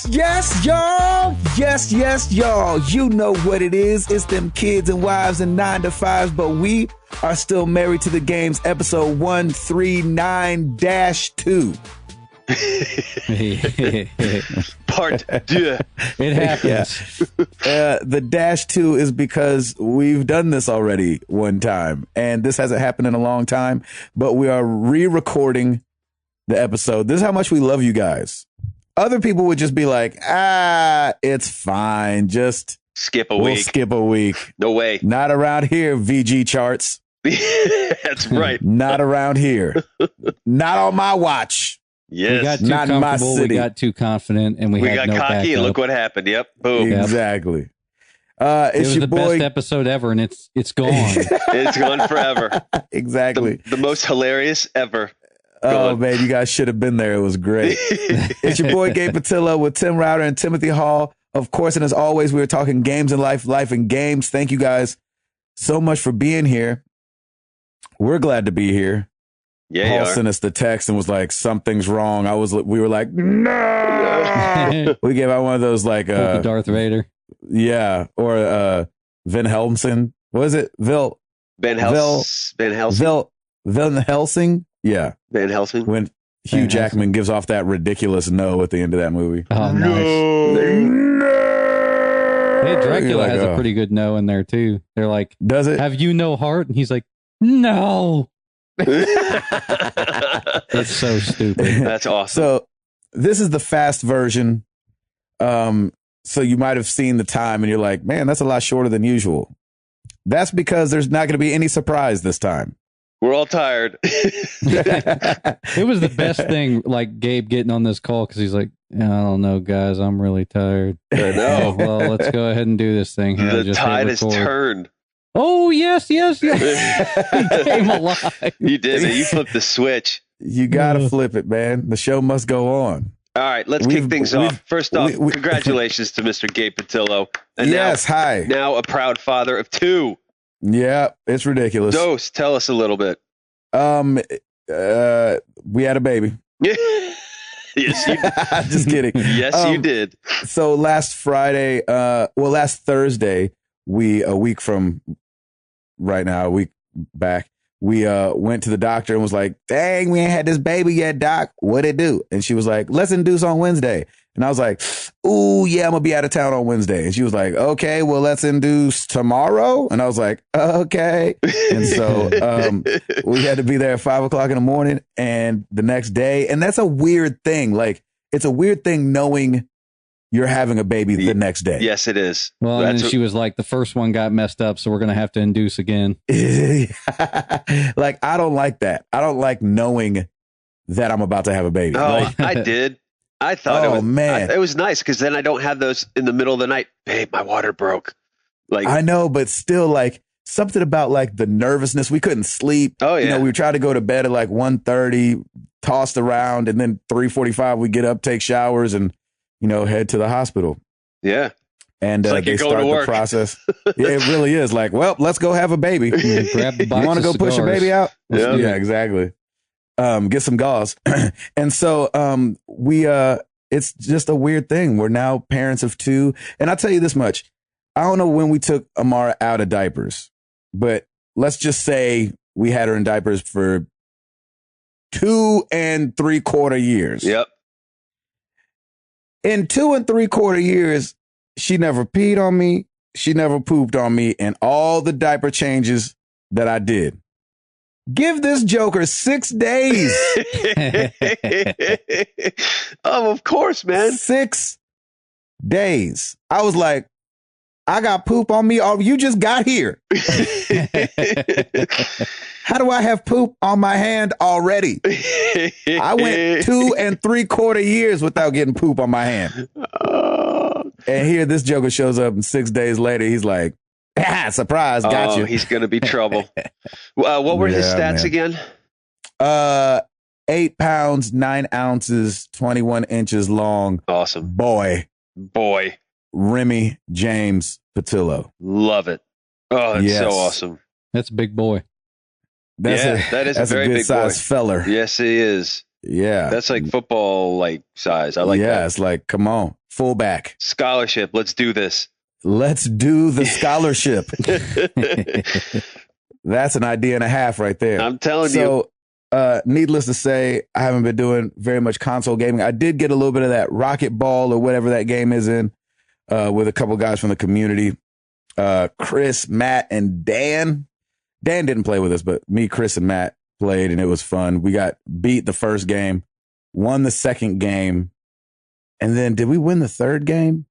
Yes, y'all. Yes, y'all. You know what it is. It's them kids and wives and 9 to 5s, but we are still married to the games. Episode 139-2. Part 2. It happens. The -2 is because we've done this already one time, and this hasn't happened in a long time, but we are re-recording the episode. This is how much we love you guys. Other people would just be like, it's fine. Just skip a week. We'll skip a week. No way. Not around here, VG charts. That's right. Not around here. Not on my watch. Yes. We got too Not in my comfortable, city. we got too confident, and we had got no cocky, backup. and look what happened. Yep. Boom. Exactly. It It's was your the boy. best episode ever, and it's gone. It's gone forever. Exactly. The most hilarious ever. Oh, man, you guys should have been there. It was great. It's your boy, Gabe Patillo, with Tim Router and Timothy Hall. Of course, and as always, we were talking games and life and games. Thank you guys so much for being here. We're glad to be here. Yeah, Paul sent us the text and was like, something's wrong. We were like, no. We gave out one of those like Darth Vader. Yeah, or Van Helsing. What is it? Van Helsing. Van Helsing. Yeah. Van Helsing. When Hugh Van Jackman gives off that ridiculous no at the end of that movie. Oh, nice. Hey, Dracula has a pretty good no in there, too. They're like, does it? Have you no heart? And he's like, no. It's so stupid. That's awesome. So this is the fast version. So you might have seen the time and you're like, man, that's a lot shorter than usual. That's because there's not going to be any surprise this time. We're all tired. It was the best thing, like Gabe getting on this call because he's like, I don't know, guys, I'm really tired. I know. Well, let's go ahead and do this thing here. The tide has turned. Oh, yes. He came alive. You did it. You flipped the switch. You got to flip it, man. The show must go on. All right, let's kick things off. First off, congratulations to Mr. Gabe Patillo. And hi. Now a proud father of 2. Yeah, it's ridiculous. Dose, tell us a little bit. We had a baby. Yes, you did. Just kidding. Yes, you did. So last Thursday, a week from right now, a week back, we went to the doctor and was like, dang, we ain't had this baby yet, doc. What'd it do? And she was like, let's induce on Wednesday. And I was like, ooh, yeah, I'm going to be out of town on Wednesday. And she was like, okay, well, let's induce tomorrow. And I was like, okay. And so we had to be there at 5 o'clock in the morning and the next day. And that's a weird thing. Like, it's a weird thing knowing you're having a baby the next day. Yes, it is. Well, and then she was like, the first one got messed up, so we're going to have to induce again. Like, I don't like that. I don't like knowing that I'm about to have a baby. Oh, I did. I thought it was nice because then I don't have those in the middle of the night. Babe, my water broke. Like, I know, but still, like, something about like the nervousness. We couldn't sleep. Oh, yeah. You know, we tried to go to bed at like 1:30, tossed around, and then 3:45 we get up, take showers, and head to the hospital. Yeah. And they start the process. Yeah, it really is like, well, let's go have a baby. Grab the box. You want to go push your baby out? Yeah, exactly. Get some gauze. And so it's just a weird thing. We're now parents of 2. And I'll tell you this much. I don't know when we took Amara out of diapers, but let's just say we had her in diapers for 2 3/4 years. Yep. In 2 3/4 years, she never peed on me. She never pooped on me. And all the diaper changes that I did. Give this joker 6 days. Oh, of course, man. 6 days. I was like, I got poop on me. Oh, you just got here. How do I have poop on my hand already? I went 2 3/4 years without getting poop on my hand. And here this joker shows up and 6 days later, he's like, surprise, got you. He's going to be trouble. What were his stats again? 8 pounds, 9 ounces, 21 inches long. Awesome. Boy. Remy James Patillo. Love it. Oh, that's so awesome. That's a big boy. That is a very good big size feller. Yes, he is. Yeah. That's like football like size. I like that. Yeah, it's like, come on, fullback. Scholarship. Let's do this. Let's do the scholarship. That's an idea and a half right there. I'm telling you. So, needless to say, I haven't been doing very much console gaming. I did get a little bit of that Rocket Ball or whatever that game is in with a couple guys from the community. Chris, Matt, and Dan. Dan didn't play with us, but me, Chris, and Matt played, and it was fun. We got beat the first game, won the second game, and then did we win the third game?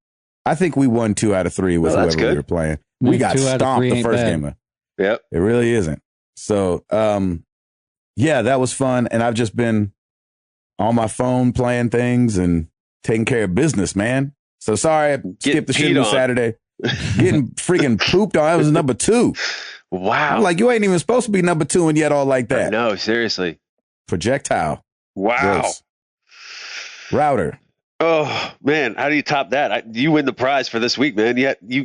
I think we won 2 out of 3 with whoever we were playing. We got stomped the first game. Yep. It really isn't. So, yeah, that was fun. And I've just been on my phone playing things and taking care of business, man. So sorry, I skipped the shoot on Saturday. Getting freaking pooped on. That was number 2. Wow. I'm like, you ain't even supposed to be number 2 and yet all like that. No, seriously. Projectile. Wow. Gross. Router. Oh man, how do you top that? You win the prize for this week, man. Yet you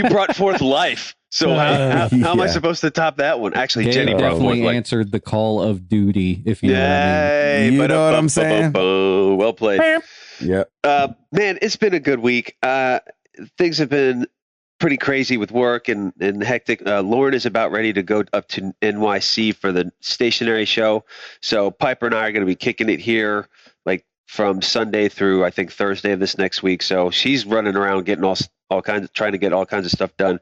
brought forth life. So how am I supposed to top that one? Actually, Gabe Jenny definitely answered the call of duty. If you know what I mean. You know what I'm saying? Well played. Yep. Man, it's been a good week. Things have been pretty crazy with work and hectic. Lauren is about ready to go up to NYC for the stationary show. So Piper and I are going to be kicking it here, like from Sunday through I think Thursday of this next week. So she's running around getting all kinds of trying to get all kinds of stuff done.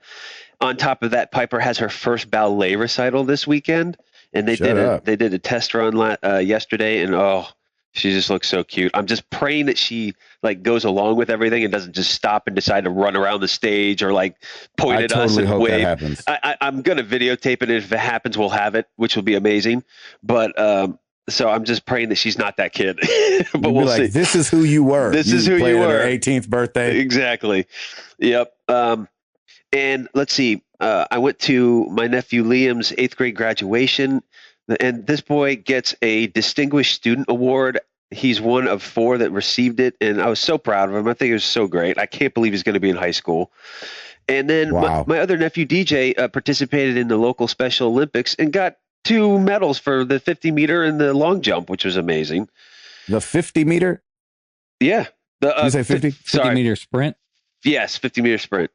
On top of that, Piper has her first ballet recital this weekend, and they did a test run yesterday, and she just looks so cute. I'm just praying that she like goes along with everything and doesn't just stop and decide to run around the stage or like point at us and hope wave. That happens. I'm gonna videotape it, and if it happens, we'll have it, which will be amazing. But so I'm just praying that she's not that kid. But we'll see. This is who you were. This is who you were. At her 18th birthday. Exactly. Yep. And let's see. I went to my nephew Liam's 8th grade graduation, and this boy gets a Distinguished Student Award. He's one of 4 that received it, and I was so proud of him. I think it was so great. I can't believe he's going to be in high school. And then my other nephew DJ participated in the local Special Olympics and got 2 medals for the 50 meter and the long jump, which was amazing. The 50 meter? Yeah. Did you say 50? 50 meter sprint? Yes, 50 meter sprint.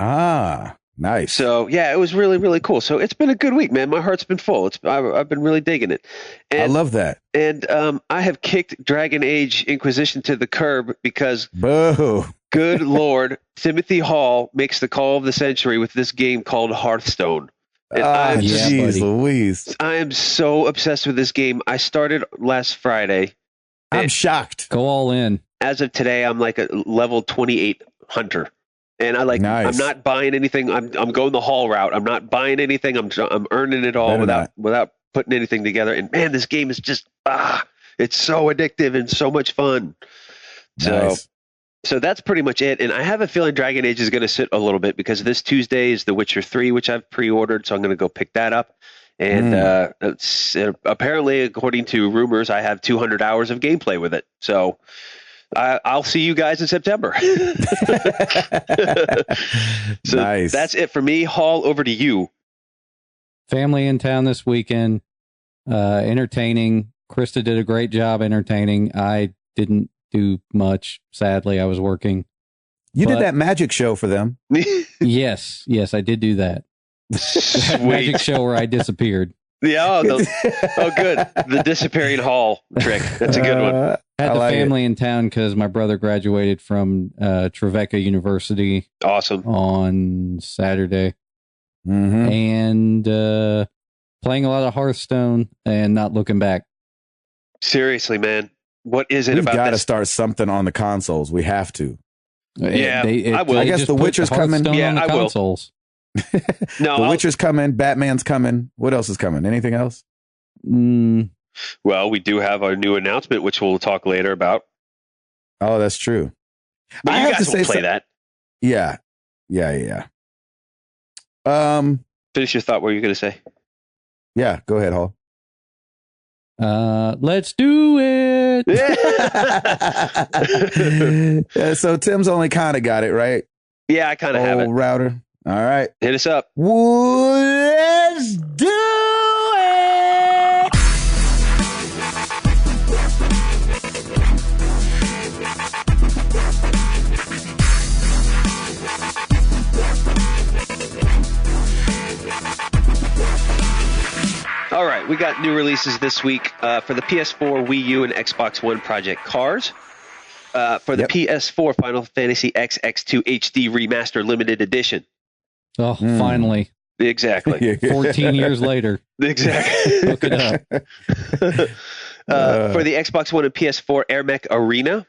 Ah, nice. So yeah, it was really, really cool. So it's been a good week, man. My heart's been full. I've been really digging it. And, I love that. And I have kicked Dragon Age Inquisition to the curb because, boo, good Lord, Timothy Hall makes the call of the century with this game called Hearthstone. Jeez Louise. I am so obsessed with this game. I started last Friday. I'm shocked. Go all in. As of today, I'm like a level 28 hunter. And nice. I'm not buying anything. I'm going the haul route. I'm not buying anything. I'm earning it all without putting anything together. And man, this game is just it's so addictive and so much fun. Nice. So that's pretty much it. And I have a feeling Dragon Age is going to sit a little bit because this Tuesday is The Witcher 3, which I've pre-ordered. So I'm going to go pick that up. And apparently, according to rumors, I have 200 hours of gameplay with it. So I'll see you guys in September. So nice. That's it for me. Hall, over to you. Family in town this weekend. Entertaining. Krista did a great job entertaining. I didn't do much. Sadly, I was working. You did that magic show for them. Yes, I did do that. That magic show where I disappeared. Yeah. Good. The disappearing Hall trick. That's a good one. Had the family in town because my brother graduated from Trevecca University. Awesome. On Saturday. Mm-hmm. And playing a lot of Hearthstone and not looking back. Seriously, man. What is it about this? We've got to start something on the consoles. We have to. Yeah, I will. I guess The Witcher's coming. Yeah, I consoles. No, The Witcher's coming. Batman's coming. What else is coming? Anything else? Well, we do have our new announcement, which we'll talk later about. Oh, that's true. But you guys will play that. Yeah. Finish your thought. What were you going to say? Yeah, go ahead, Hall. Let's do it. So Tim's only kind of got it, right? Yeah, I kind of have it. Router. All right. Hit us up. Let's do it. All right, we got new releases this week for the PS4, Wii U, and Xbox One. Project Cars. For the PS4, Final Fantasy XX2 HD Remaster Limited Edition. Oh, finally. Exactly. 14 years later. Exactly. Look it up. For the Xbox One and PS4, Air Mech Arena.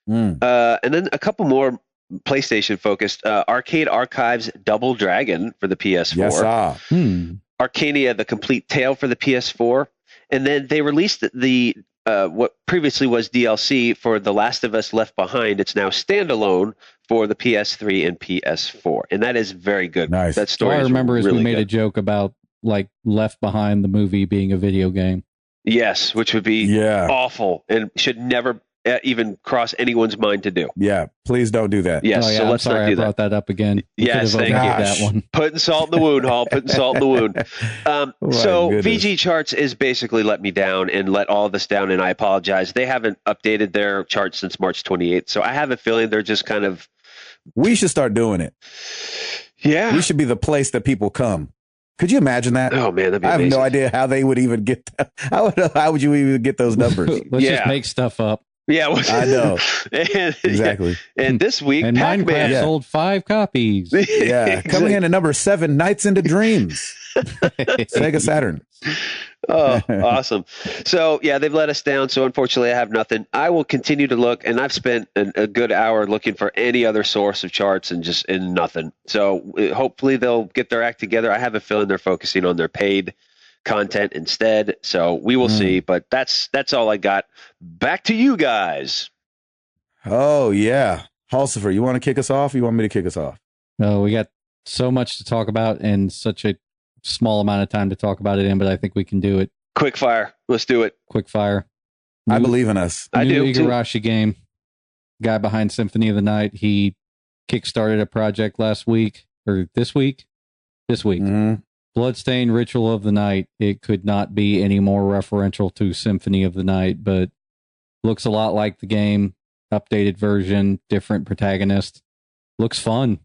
And then a couple more PlayStation focused. Arcade Archives Double Dragon for the PS4. Yes, Arcania, The Complete Tale for the PS4. And then they released the what previously was DLC for The Last of Us Left Behind. It's now standalone for the PS3 and PS4. And that is very good. Nice. That story All I remember is really we made good. a joke about like Left Behind, the movie, being a video game. Yes, which would be awful and should never even cross anyone's mind to do. Yeah, please don't do that. Yes, so let's not do I brought that up again. Yes, thank you. That one. Putting salt in the wound, Hall. Putting salt in the wound. So VG Charts is basically let me down and let all of us down, and I apologize. They haven't updated their charts since March 28th, so I have a feeling they're just kind of... We should start doing it. Yeah. We should be the place that people come. Could you imagine that? Oh, man, that'd be I have amazing. no idea how they would even get that. How would you even get those numbers? Let's just make stuff up. Yeah, I know. Exactly. And this week, and Pac-Man Minecraft sold 5 copies. Yeah, coming in at number 7, Nights into Dreams. Sega Saturn. Oh, awesome. So, yeah, they've let us down. So, unfortunately, I have nothing. I will continue to look, and I've spent a good hour looking for any other source of charts and nothing. So, hopefully, they'll get their act together. I have a feeling they're focusing on their paid content instead. So, we will see. But that's all I got. Back to you guys. Oh, yeah. Halsifer, you want to kick us off? Or you want me to kick us off? No, we got so much to talk about and such a small amount of time to talk about it in, but I think we can do it. Quick fire. Let's do it. Quick fire. I believe in us. I do. Igarashi game. Guy behind Symphony of the Night. He kickstarted a project last week or this week. Bloodstained Ritual of the Night. It could not be any more referential to Symphony of the Night, but looks a lot like the game. Updated version, different protagonist. Looks fun.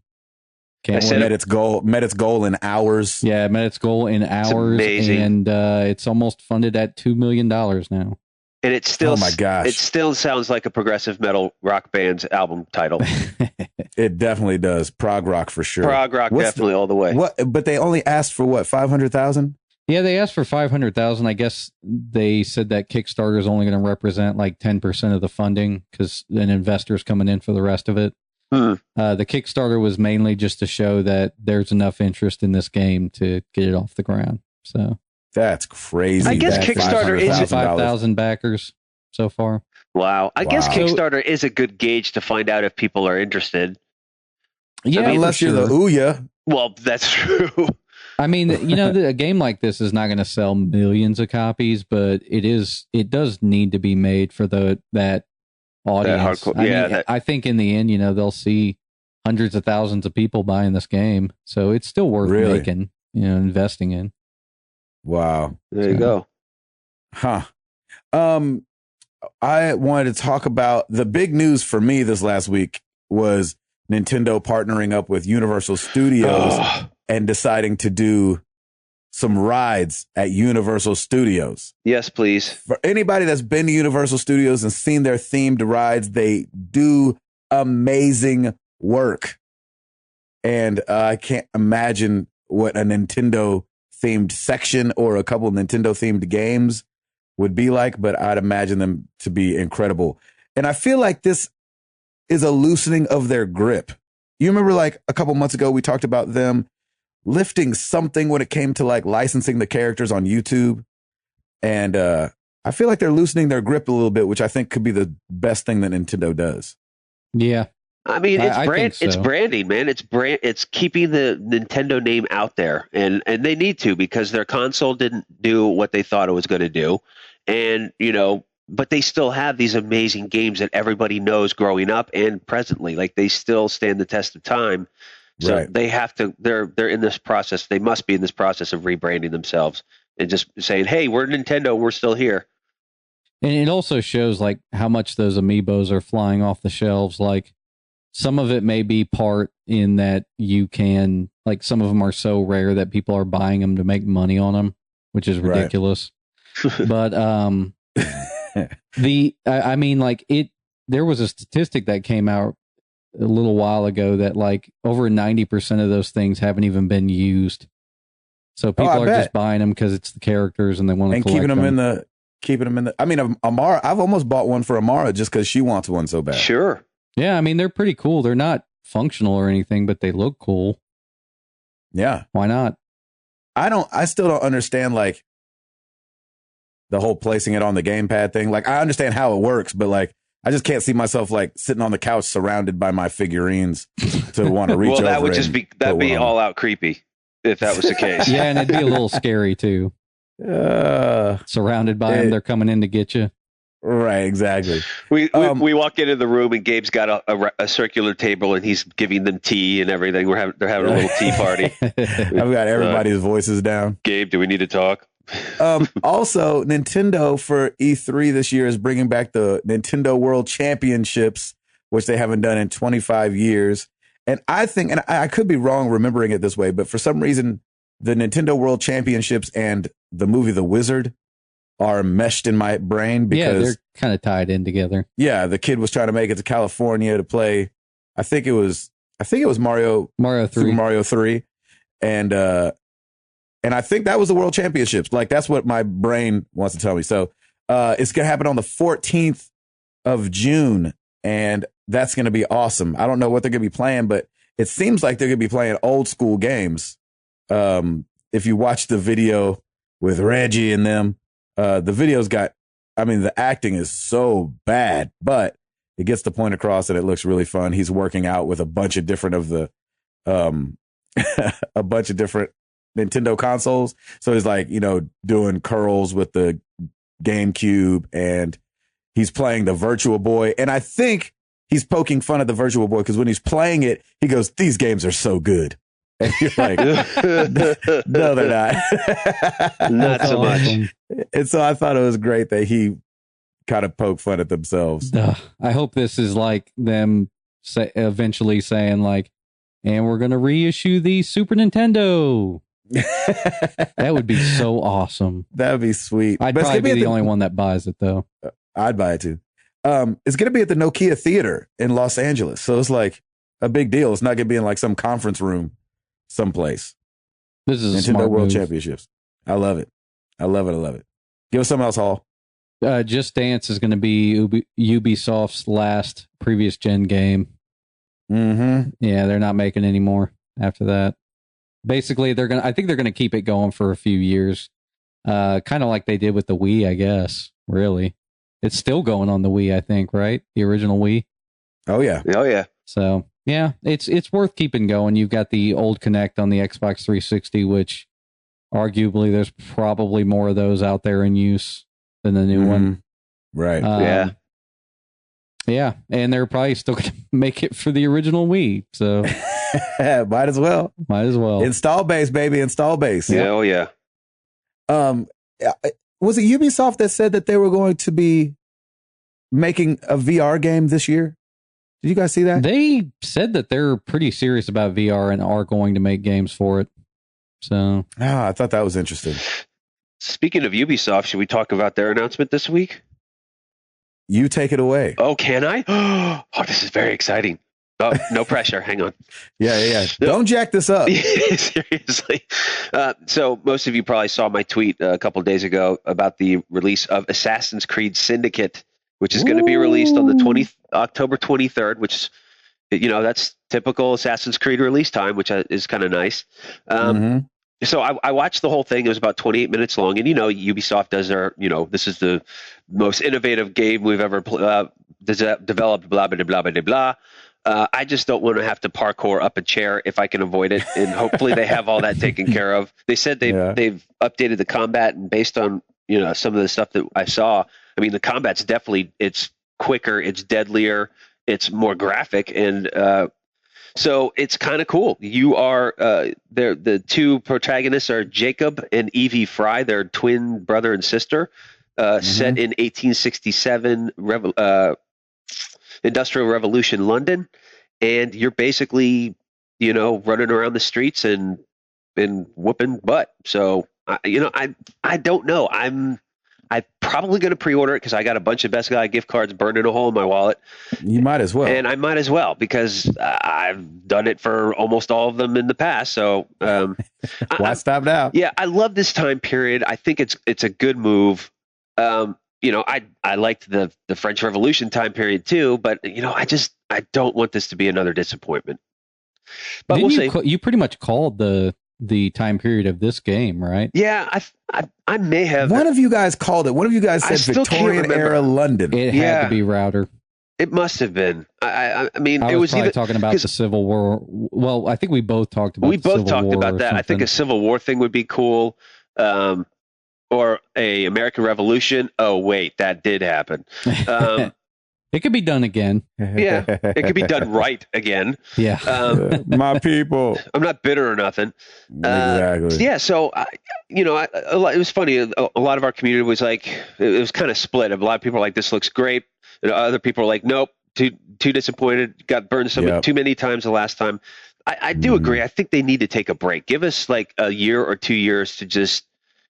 Met its goal in hours. Yeah, it met its goal in hours. Amazing. And it's almost funded at $2 million now. And it still, oh my gosh, it still sounds like a progressive metal rock band's album title. It definitely does. Prog rock for sure. Prog rock, definitely all the way. What? But they only asked for what? 500,000? Yeah, they asked for 500,000. I guess they said that Kickstarter is only going to represent like 10% of the funding because an investor's coming in for the rest of it. The Kickstarter was mainly just to show that there's enough interest in this game to get it off the ground. So that's crazy. I guess Kickstarter is 5,000 backers so far. Wow. I guess Kickstarter is a good gauge to find out if people are interested. Yeah, I mean, unless you're the Ouya. Well, that's true. I mean, a game like this is not going to sell millions of copies, but it does need to be made for that audience. I think in the end, they'll see hundreds of thousands of people buying this game, so it's still worth making, investing in. Wow, there you go. Huh. I wanted to talk about the big news for me this last week was Nintendo partnering up with Universal Studios and deciding to do some rides at Universal Studios. Yes, please. For anybody that's been to Universal Studios and seen their themed rides, they do amazing work. And I can't imagine what a Nintendo themed section or a couple of Nintendo themed games would be like, but I'd imagine them to be incredible. And I feel like this is a loosening of their grip. You remember like a couple months ago, we talked about them lifting something when it came to like licensing the characters on YouTube. And I feel like they're loosening their grip a little bit, which I think could be the best thing that Nintendo does. Yeah. I mean, it's branding, man. It's keeping the Nintendo name out there, and they need to because their console didn't do what they thought it was going to do, and but they still have these amazing games that everybody knows growing up and presently. Like they still stand the test of time. So they have to. They're in this process. They must be in this process of rebranding themselves and just saying, "Hey, we're Nintendo. We're still here." And it also shows like how much those amiibos are flying off the shelves. Like some of it may be part in that you can, like some of them are so rare that people are buying them to make money on them, which is ridiculous. But I mean, like there was a statistic that came out a little while ago that like over 90% of those things haven't even been used. So people are just buying them because it's the characters and they want to collect keeping them in the. I mean, Amara. I've almost bought one for Amara just because she wants one so bad. Sure. Yeah, I mean they're pretty cool. They're not functional or anything, but they look cool. Yeah. Why not? I still don't understand like the whole placing it on the gamepad thing. Like I understand how it works, but like I just can't see myself like sitting on the couch surrounded by my figurines to want to reach over. Well, that would just be all out creepy if that was the case. Yeah, and it'd be a little scary too. Surrounded by them, they're coming in to get you. Right, exactly. We walk into the room and Gabe's got a circular table and he's giving them tea and everything. They're having a little tea party. I've got everybody's voices down. Gabe, do we need to talk? Also, Nintendo for E3 this year is bringing back the Nintendo World Championships, which they haven't done in 25 years. And I think, and I could be wrong remembering it this way, but for some reason, the Nintendo World Championships and the movie The Wizard are meshed in my brain because they're kind of tied in together. Yeah, the kid was trying to make it to California to play. I think it was Mario 3. Super Mario 3, and I think that was the World Championships. Like that's what my brain wants to tell me. So it's gonna happen on the 14th of June, and that's gonna be awesome. I don't know what they're gonna be playing, but it seems like they're gonna be playing old school games. If you watch the video with Reggie and them. The video's the acting is so bad, but it gets the point across and it looks really fun. He's working out with a bunch of different a bunch of different Nintendo consoles. So he's like, doing curls with the GameCube and he's playing the Virtual Boy. And I think he's poking fun at the Virtual Boy because when he's playing it, he goes, "These games are so good." And you're like, no, they're not. Not so much. And so I thought it was great that he kind of poked fun at themselves. I hope this is like them eventually saying like, and we're going to reissue the Super Nintendo. That would be so awesome. That would be sweet. I'd probably be the only one that buys it though. I'd buy it too. It's going to be at the Nokia Theater in Los Angeles. So it's like a big deal. It's not going to be in like some conference room someplace. This is Nintendo World Championships. I love it. I love it. Give us something else, Hall. Just Dance is going to be Ubisoft's last previous gen game. Mm-hmm. Yeah, they're not making any more after that. Basically, I think they're gonna keep it going for a few years. Kind of like they did with the Wii, I guess. Really. It's still going on the Wii, I think, right? The original Wii. Oh yeah. So yeah, it's worth keeping going. You've got the old Kinect on the Xbox 360, which arguably there's probably more of those out there in use than the new one. Right. Yeah, and they're probably still going to make it for the original Wii. So might as well. Install base, baby. Install base. Yeah. Oh yeah. Was it Ubisoft that said that they were going to be making a VR game this year? Did you guys see that? They said that they're pretty serious about VR and are going to make games for it. So I thought that was interesting. Speaking of Ubisoft, should we talk about their announcement this week? You take it away. Oh, can I? Oh, this is very exciting. Oh, no pressure. Hang on. Yeah. Don't jack this up. Seriously. So most of you probably saw my tweet a couple of days ago about the release of Assassin's Creed Syndicate, which is going to be released on the October 23rd, which, that's typical Assassin's Creed release time, which is kind of nice. So I watched the whole thing. It was about 28 minutes long. And, Ubisoft does their, this is the most innovative game we've ever developed, blah, blah, blah, blah, blah. I just don't want to have to parkour up a chair if I can avoid it. And hopefully they have all that taken care of. They said they've updated the combat, and based on, some of the stuff that I saw, I mean, the combat's definitely, it's quicker, it's deadlier, it's more graphic. And, so it's kind of cool. You are the two protagonists are Jacob and Evie Fry. They're twin brother and sister, set in 1867 Industrial Revolution London, and you're basically running around the streets and whooping butt. So I don't know. I'm probably going to pre-order it because I got a bunch of Best Buy gift cards burned in a hole in my wallet. You might as well. And I might as well because I've done it for almost all of them in the past. So why stop now? Yeah, I love this time period. I think it's a good move. I liked the French Revolution time period too, but I don't want this to be another disappointment. But we'll see. You pretty much called the time period of this game, right? Yeah, I may have. One of you guys called it. One of you guys said Victorian era London. It had to be Router. It must have been. I mean, it was probably talking about the Civil War. Well, I think we both talked about. We both talked about that. I think a Civil War thing would be cool, or a American Revolution. Oh wait, that did happen. It could be done again. Yeah, it could be done right again. Yeah, my people. I'm not bitter or nothing. Exactly. Yeah, so it was funny. A lot of our community was like, it was kind of split. A lot of people were like, "This looks great." And other people were like, "Nope, too disappointed. Got burned too many times the last time." I do agree. I think they need to take a break. Give us like a year or 2 years to just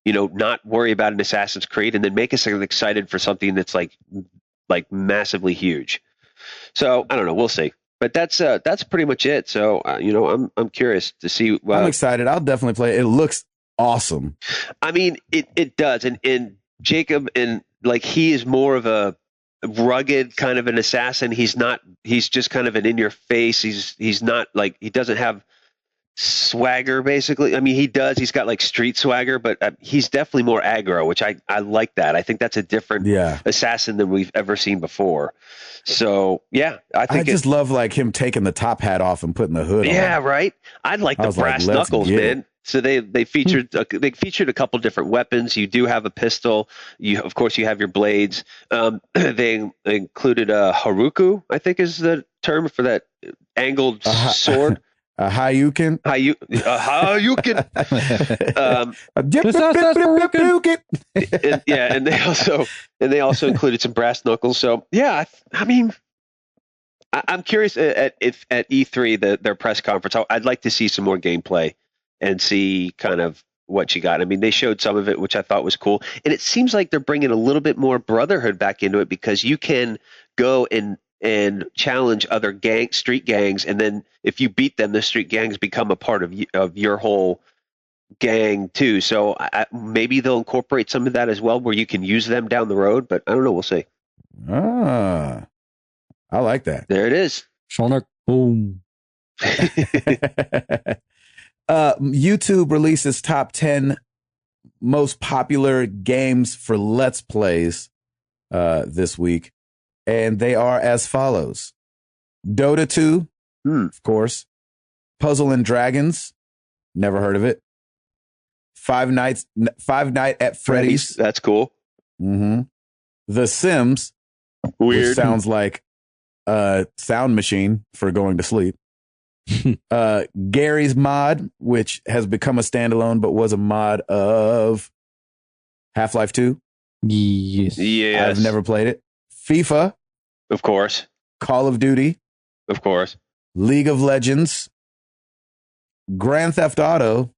not worry about an Assassin's Creed, and then make us excited for something that's like massively huge. So I don't know. We'll see. But that's pretty much it. So I'm curious to see. I'm excited. I'll definitely play it. It looks awesome. I mean, it does. And Jacob, and like, he is more of a rugged kind of an assassin. He's just kind of an in your face. He's not like, he doesn't have swagger, basically. I mean, he does. He's got like street swagger, but he's definitely more aggro, which I like that. I think that's a different assassin than we've ever seen before. So yeah, I just love like him taking the top hat off and putting the hood on. Yeah, right. I'd like the brass knuckles, man. So they featured a couple different weapons. You do have a pistol. Of course you have your blades. They included a haruku, I think is the term for that angled sword. A Hayukin. Hayukin. And they also included some brass knuckles. So yeah, I mean, I'm curious at E3 their press conference. I'd like to see some more gameplay and see kind of what you got. I mean, they showed some of it, which I thought was cool, and it seems like they're bringing a little bit more brotherhood back into it, because you can go and challenge other street gangs, and then if you beat them, the street gangs become a part of your whole gang too. So maybe they'll incorporate some of that as well, where you can use them down the road. But I don't know. We'll see. I like that. There it is. Shoulder boom. YouTube releases top 10 most popular games for Let's Plays this week. And they are as follows: Dota 2, of course. Puzzle and Dragons, never heard of it. Five Nights at Freddy's. That's cool. Mm-hmm. The Sims, weird. Which sounds like a sound machine for going to sleep. Gary's Mod, which has become a standalone but was a mod of Half-Life 2. Yes. I've never played it. FIFA. Of course. Call of Duty. Of course. League of Legends. Grand Theft Auto.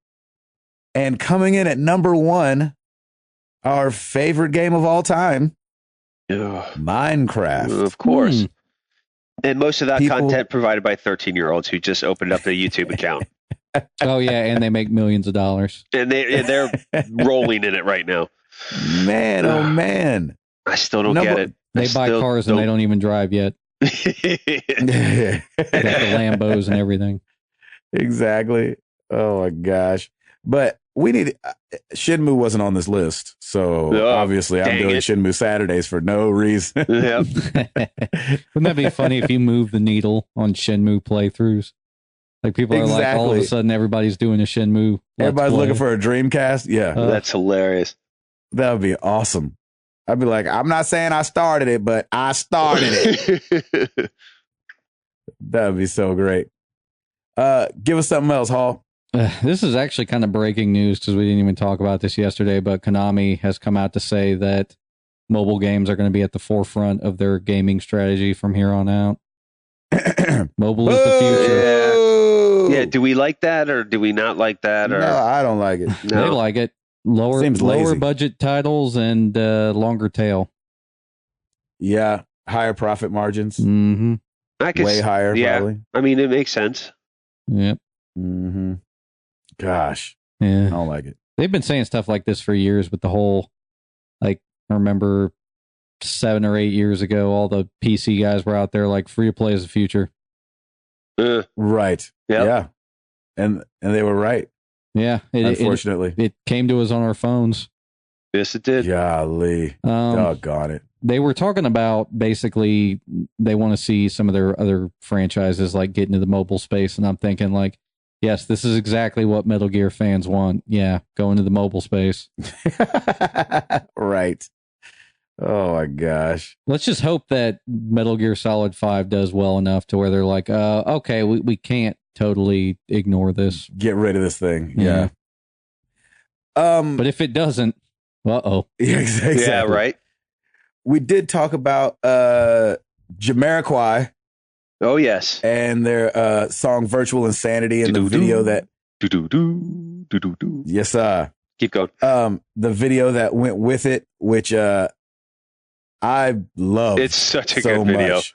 And coming in at number 1, our favorite game of all time, Minecraft. Of course. And most of that content provided by 13-year-olds who just opened up their YouTube account. Oh, yeah, and they make millions of dollars. And they're rolling in it right now. Man, oh, man. I still don't get it. They buy cars and they don't even drive yet. They got the Lambos and everything. Exactly. Oh, my gosh. But we need... Shenmue wasn't on this list, so obviously I'm doing Shenmue Saturdays for no reason. Yep. Wouldn't that be funny if you move the needle on Shenmue playthroughs? Like people are like, all of a sudden everybody's doing a Shenmue. Everybody's looking for a Dreamcast. Yeah. That's hilarious. That would be awesome. I'd be like, I'm not saying I started it, but I started it. That would be so great. Give us something else, Hall. This is actually kind of breaking news because we didn't even talk about this yesterday, but Konami has come out to say that mobile games are going to be at the forefront of their gaming strategy from here on out. Mobile is the future. Yeah. Do we like that or do we not like that? Or? No, I don't like it. No. They like it. lower budget titles and longer tail. Yeah, higher profit margins. Mm-hmm. Way higher, probably. I mean, it makes sense. Yep. Mm-hmm. Gosh. Yeah. I don't like it. They've been saying stuff like this for years with the whole, like, I remember 7 or 8 years ago, all the PC guys were out there like, free to play is the future. Right. Yep. Yeah. And they were right. Yeah. Unfortunately. It came to us on our phones. Yes, it did. Golly. Doggone it. They were talking about basically they want to see some of their other franchises like get into the mobile space. And I'm thinking like, yes, this is exactly what Metal Gear fans want. Yeah. Go into the mobile space. Right. Oh my gosh. Let's just hope that Metal Gear Solid 5 does well enough to where they're like, okay, we can't totally ignore this. Get rid of this thing. Yeah. But if it doesn't, uh-oh. Yeah, exactly. Yeah, right. We did talk about Jamiroquai. Oh, yes. And their song Virtual Insanity and the video that... Yes, keep going. The video that went with it, which I love. It's such a good video. Much.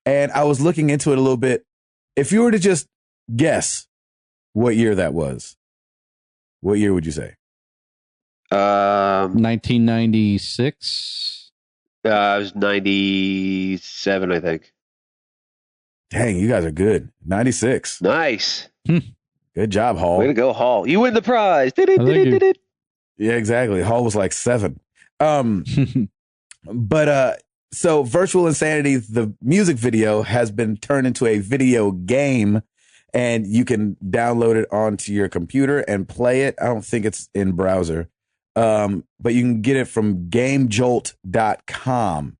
And I was looking into it a little bit. If you were to just guess what year that was, what year would you say? 1996. It was 97, I think. Dang, you guys are good. 96. Nice. Good job, Hall. Way to go, Hall. You win the prize. Yeah, exactly. Hall was like 7. But so Virtual Insanity, the music video has been turned into a video game, and you can download it onto your computer and play it. I don't think it's in browser. But you can get it from GameJolt.com,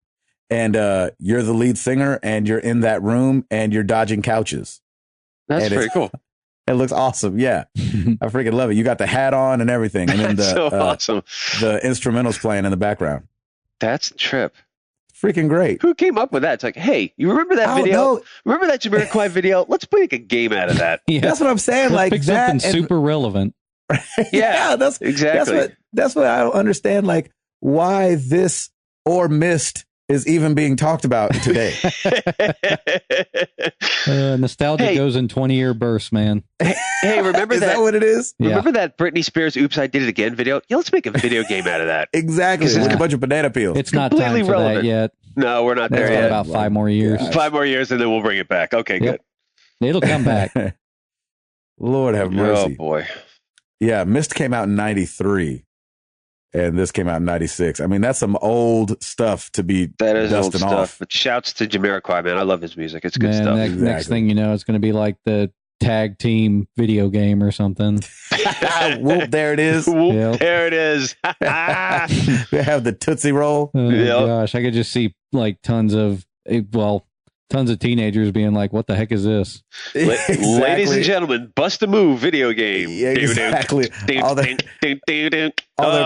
and you're the lead singer, and you're in that room, and you're dodging couches. That's pretty cool. It looks awesome. Yeah, I freaking love it. You got the hat on and everything, and then awesome. The instrumentals playing in the background. That's a trip. Freaking great. Who came up with that? It's like, hey, you remember that video? Remember that Jamiroquai video? Let's make a game out of that. Yeah. That's what I'm saying. Like pick something super relevant. Yeah, that's exactly. That's what I don't understand. Like why this or Mist is even being talked about today. Nostalgia goes in 20-year bursts, man. Hey, remember is that what it is? Remember that Britney Spears "Oops, I Did It Again" video? Yeah, let's make a video game out of that. Exactly. It's a bunch of banana peels. It's not time for that yet. No, we're not there yet. About 5 more years. Gosh. 5 more years, and then we'll bring it back. Okay, good. It'll come back. Lord have mercy. Oh boy. Yeah, Mist came out in 93, and this came out in 96. I mean, that's some old stuff to be dusting old stuff. Off. But shouts to Jamiroquai, man. I love his music. It's good stuff. Next thing you know, it's going to be like the tag team video game or something. Whoop, there it is. Whoop, there it is. We have the Tootsie Roll. Oh, gosh, I could just see like tons of teenagers being like, what the heck is this? Exactly. Ladies and gentlemen, Bust a Move video game. Yeah, exactly. All their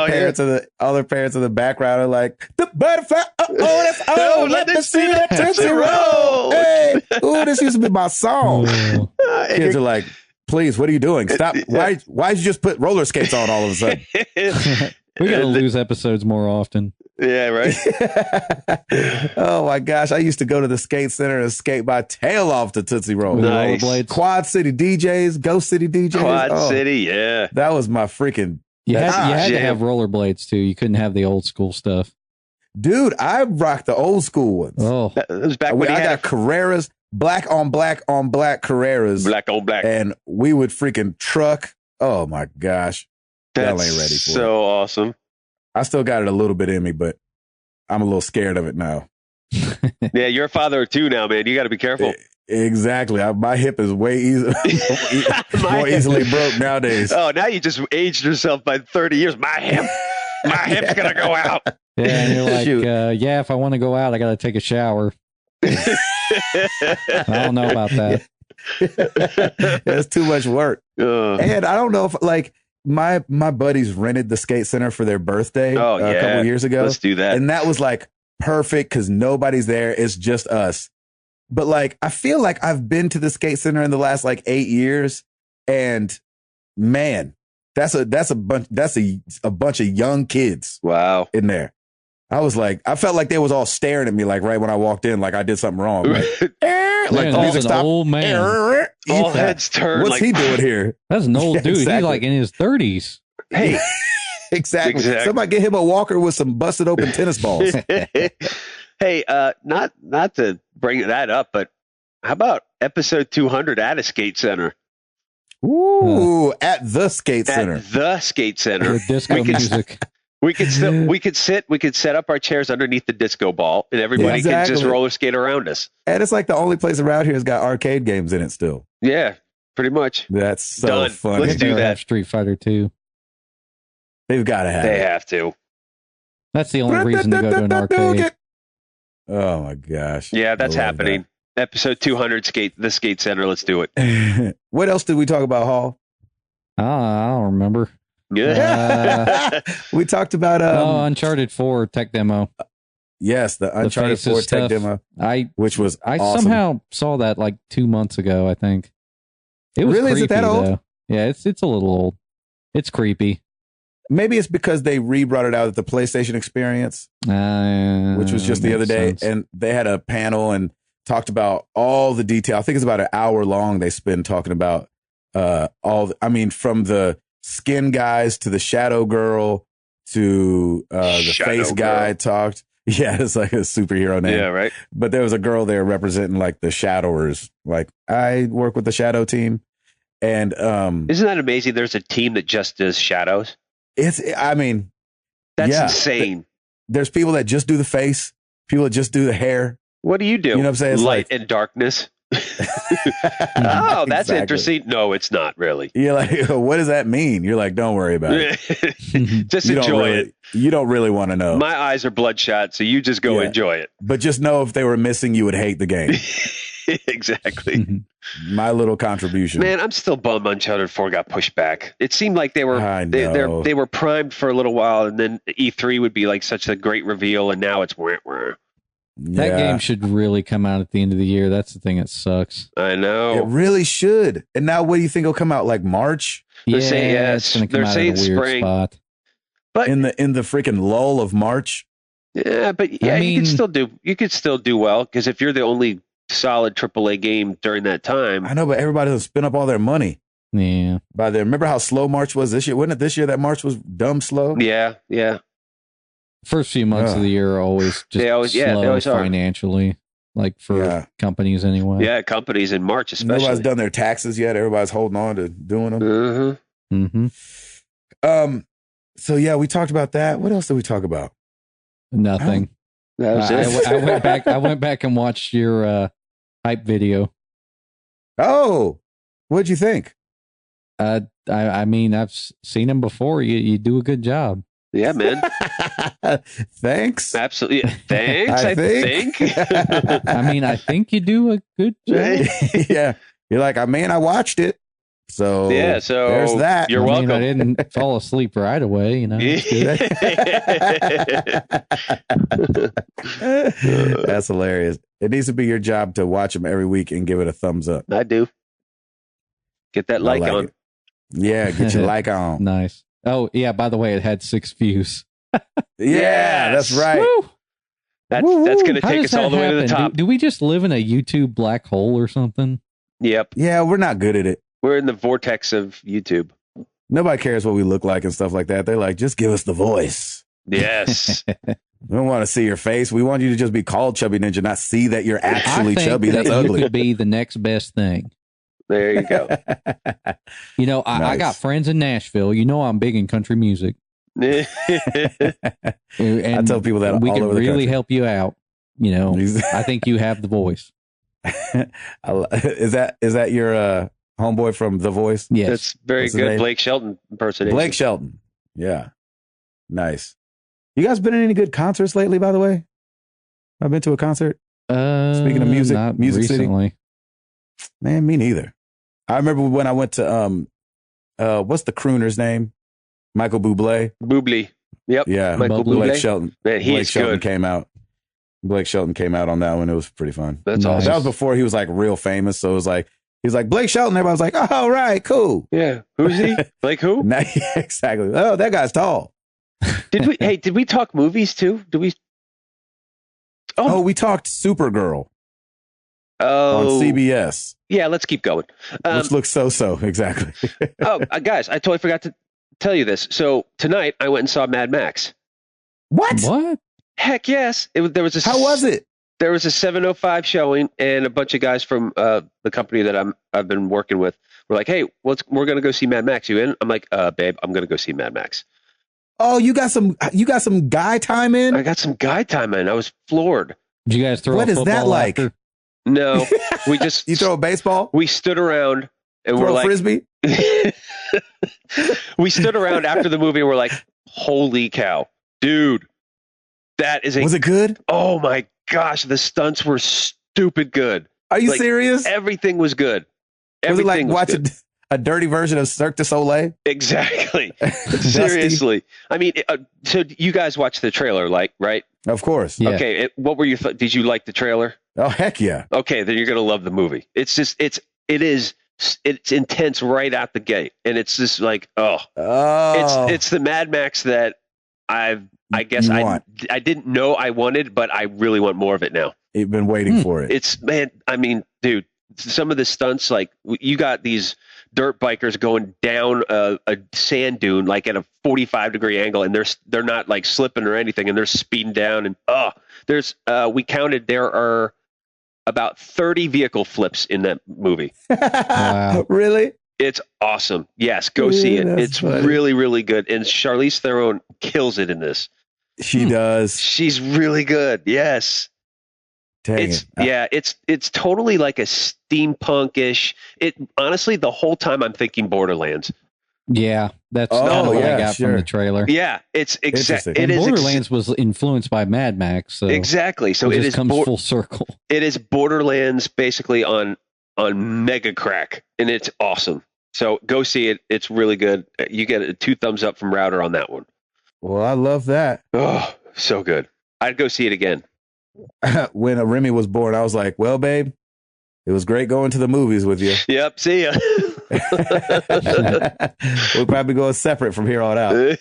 parents in the background are like, the butterfly, that's let me see that Tootsie Roll. Hey, this used to be my song. Kids are like, please, what are you doing? Stop. Why'd you just put roller skates on all of a sudden? We got to lose episodes more often. Yeah, right. Oh my gosh. I used to go to the skate center and skate my tail off to Tootsie Roll. Nice. Quad City DJs, Ghost City DJs. Quad City, yeah. That was my freaking... You had to have rollerblades too. You couldn't have the old school stuff. Dude, I rocked the old school ones. Oh. That was back when I got Carreras, black on black Carreras. Black on black. And we would freaking truck. Oh my gosh. That's ain't ready for so awesome. I still got it a little bit in me, but I'm a little scared of it now. Yeah, you're a father of 2 now, man. You got to be careful. Exactly. My hip is way more easily broke nowadays. Oh, now you just aged yourself by 30 years. My hip's going to go out. Yeah, and you're like, if I want to go out, I got to take a shower. I don't know about that. That's too much work. And I don't know if my buddies rented the skate center for their birthday a couple years ago. Let's do that. And that was like perfect because nobody's there. It's just us. But I feel like I've been to the skate center in the last 8 years, and man, That's a bunch of young kids. Wow. In there. I was like, I felt like they was all staring at me like right when I walked in, like I did something wrong. Like the music stopped. Old man. All heads turned. What's he doing here? That's an old dude. Exactly. He's like in his 30s. Hey. Exactly. Somebody get him a walker with some busted open tennis balls. Hey, not to bring that up, but how about episode 200 at a skate center? Ooh, at the skate center. At the skate center. With disco music. We could set up our chairs underneath the disco ball, and everybody can just roller skate around us. And it's like the only place around here has got arcade games in it still. Yeah, pretty much. That's so funny. Let's do that. Street Fighter 2. They've got to have it. They have to. That's the only reason to go to an arcade. Oh my gosh. Yeah, that's happening. Episode 200 the skate center. Let's do it. What else did we talk about, Hall? I don't remember. Yeah. We talked about Uncharted 4 tech demo. Yes, the Uncharted 4 tech demo. Which was awesome. Somehow saw that like 2 months ago, I think. It was really creepy, is it that old? Though. Yeah, it's a little old. It's creepy. Maybe it's because they re-brought it out at the PlayStation Experience, which was just the other day, and they had a panel and talked about all the detail. I think it's about an hour long. They spend talking about from the skin guys to the shadow girl to the face guy talked. Yeah, it's like a superhero name. Yeah, right. But there was a girl there representing like the shadowers. Like, I work with the shadow team. And isn't that amazing? There's a team that just does shadows. That's insane. There's people that just do the face, people that just do the hair. What do you do? You know what I'm saying? It's light and darkness. Oh, that's interesting. No, it's not really. You're like, what does that mean? You're like, don't worry about it. Just enjoy it. You don't really want to know. My eyes are bloodshot, so you just go enjoy it. But just know if they were missing, you would hate the game. Exactly. My little contribution. Man, I'm still bummed Uncharted 4 got pushed back. It seemed like they were primed for a little while, and then E3 would be like such a great reveal, and now it's wah. That game should really come out at the end of the year. That's the thing that sucks. I know. It really should. And now what do you think will come out, like March? They're saying it's going to come out at a weird spring. Spot. But in the freaking lull of March? Yeah, but you could still do well, because if you're the only solid AAA game during that time. I know, but everybody will spend up all their money. Yeah. Remember how slow March was this year? Wasn't it this year that March was dumb slow? Yeah. First few months of the year are always just slow financially, like for companies anyway. Yeah, companies in March especially. Nobody's done their taxes yet. Everybody's holding on to doing them. Mm-hmm. Mm-hmm. So yeah, we talked about that. What else did we talk about? Nothing. That was it. I went back and watched your hype video. Oh, what'd you think? I mean, I've seen him before. You do a good job. Yeah, man. Thanks. Absolutely. Thanks. I think. I mean, I think you do a good job. Yeah. You're like, I watched it. So yeah, so there's that. You're welcome. I didn't fall asleep right away, you know. That's hilarious. It needs to be your job to watch them every week and give it a thumbs up. I do. Get that like on. It. Yeah, get your like on. Nice. Oh, yeah, by the way, it had 6 views. Yeah, that's right. Woo! That's going to take us all the way to the top. Do we just live in a YouTube black hole or something? Yep. Yeah, we're not good at it. We're in the vortex of YouTube. Nobody cares what we look like and stuff like that. They're like, just give us the voice. Yes. We don't want to see your face. We want you to just be called Chubby Ninja, not see that you're actually chubby. That's ugly. You could be the next best thing. There you go. You know, I got friends in Nashville. You know, I'm big in country music. And I tell people that we all can over the really country. help you out. You know, I think you have the voice. Is that your homeboy from The Voice? Yes. That's very good. Blake Shelton impersonation. Blake Shelton. Yeah. Nice. You guys been in any good concerts lately, by the way? I've been to a concert. Speaking of music, not Music recently. City. Man, me neither. I remember when I went to what's the crooner's name? Michael Bublé. Bublé. Yep. Yeah. Michael Blake Bublé. Shelton. Man, Blake Shelton good. came out. Blake Shelton came out on that one. It was pretty fun. That's awesome. That was before he was like real famous. So it was like He's like, Blake Shelton. Everybody's like, oh, all right, cool. Yeah. Who's he? Blake who? Exactly. Oh, that guy's tall. Did we talk movies too? Did we? Oh, we talked Supergirl. Oh, on CBS. Yeah, let's keep going. Which looks so. Exactly. Guys, I totally forgot to tell you this. So tonight I went and saw Mad Max. What? Heck yes. How was it? There was a 7:05 showing, and a bunch of guys from the company that I've been working with were like, "Hey, we're gonna go see Mad Max. You in?" I'm like, "Babe, I'm gonna go see Mad Max." Oh, you got some guy time in? I got some guy time in. I was floored. Did you guys throw? What is that like? After? No, we just you throw a baseball. We stood around and throw we're like frisbee. We stood around after the movie and we're like, "Holy cow, dude! Was it good? Oh my gosh, the stunts were stupid good. Are you serious? Everything was good. Was it like watching a dirty version of Cirque du Soleil? Exactly. Seriously. I mean, so you guys watched the trailer, right? Of course. Yeah. Okay. What were your did you like the trailer? Oh, heck yeah. Okay, then you're gonna love the movie. It's intense right out the gate, and it's just like it's the Mad Max that I guess I didn't know I wanted, but I really want more of it now. You've been waiting for it. I mean, dude, some of the stunts, like you got these dirt bikers going down a sand dune like at a 45-degree angle, and they're not like slipping or anything, and they're speeding down, and we counted there are about 30 vehicle flips in that movie. Wow. Really? It's awesome. Yes, go see it. It's funny. Really, really good. And Charlize Theron kills it in this. She does. She's really good. Yes. It's totally like a steampunk-ish. Honestly, the whole time I'm thinking Borderlands. Yeah, that's what I got from the trailer. Yeah, it's exactly. Borderlands was influenced by Mad Max, so exactly. So it comes full circle. It is Borderlands basically on mega crack, and it's awesome. So go see it. It's really good. You get 2 thumbs up from Router on that one. Well, I love that. Oh, so good. I'd go see it again. When Remy was born, I was like, well, babe, it was great going to the movies with you. Yep. See ya. We'll probably go separate from here on out.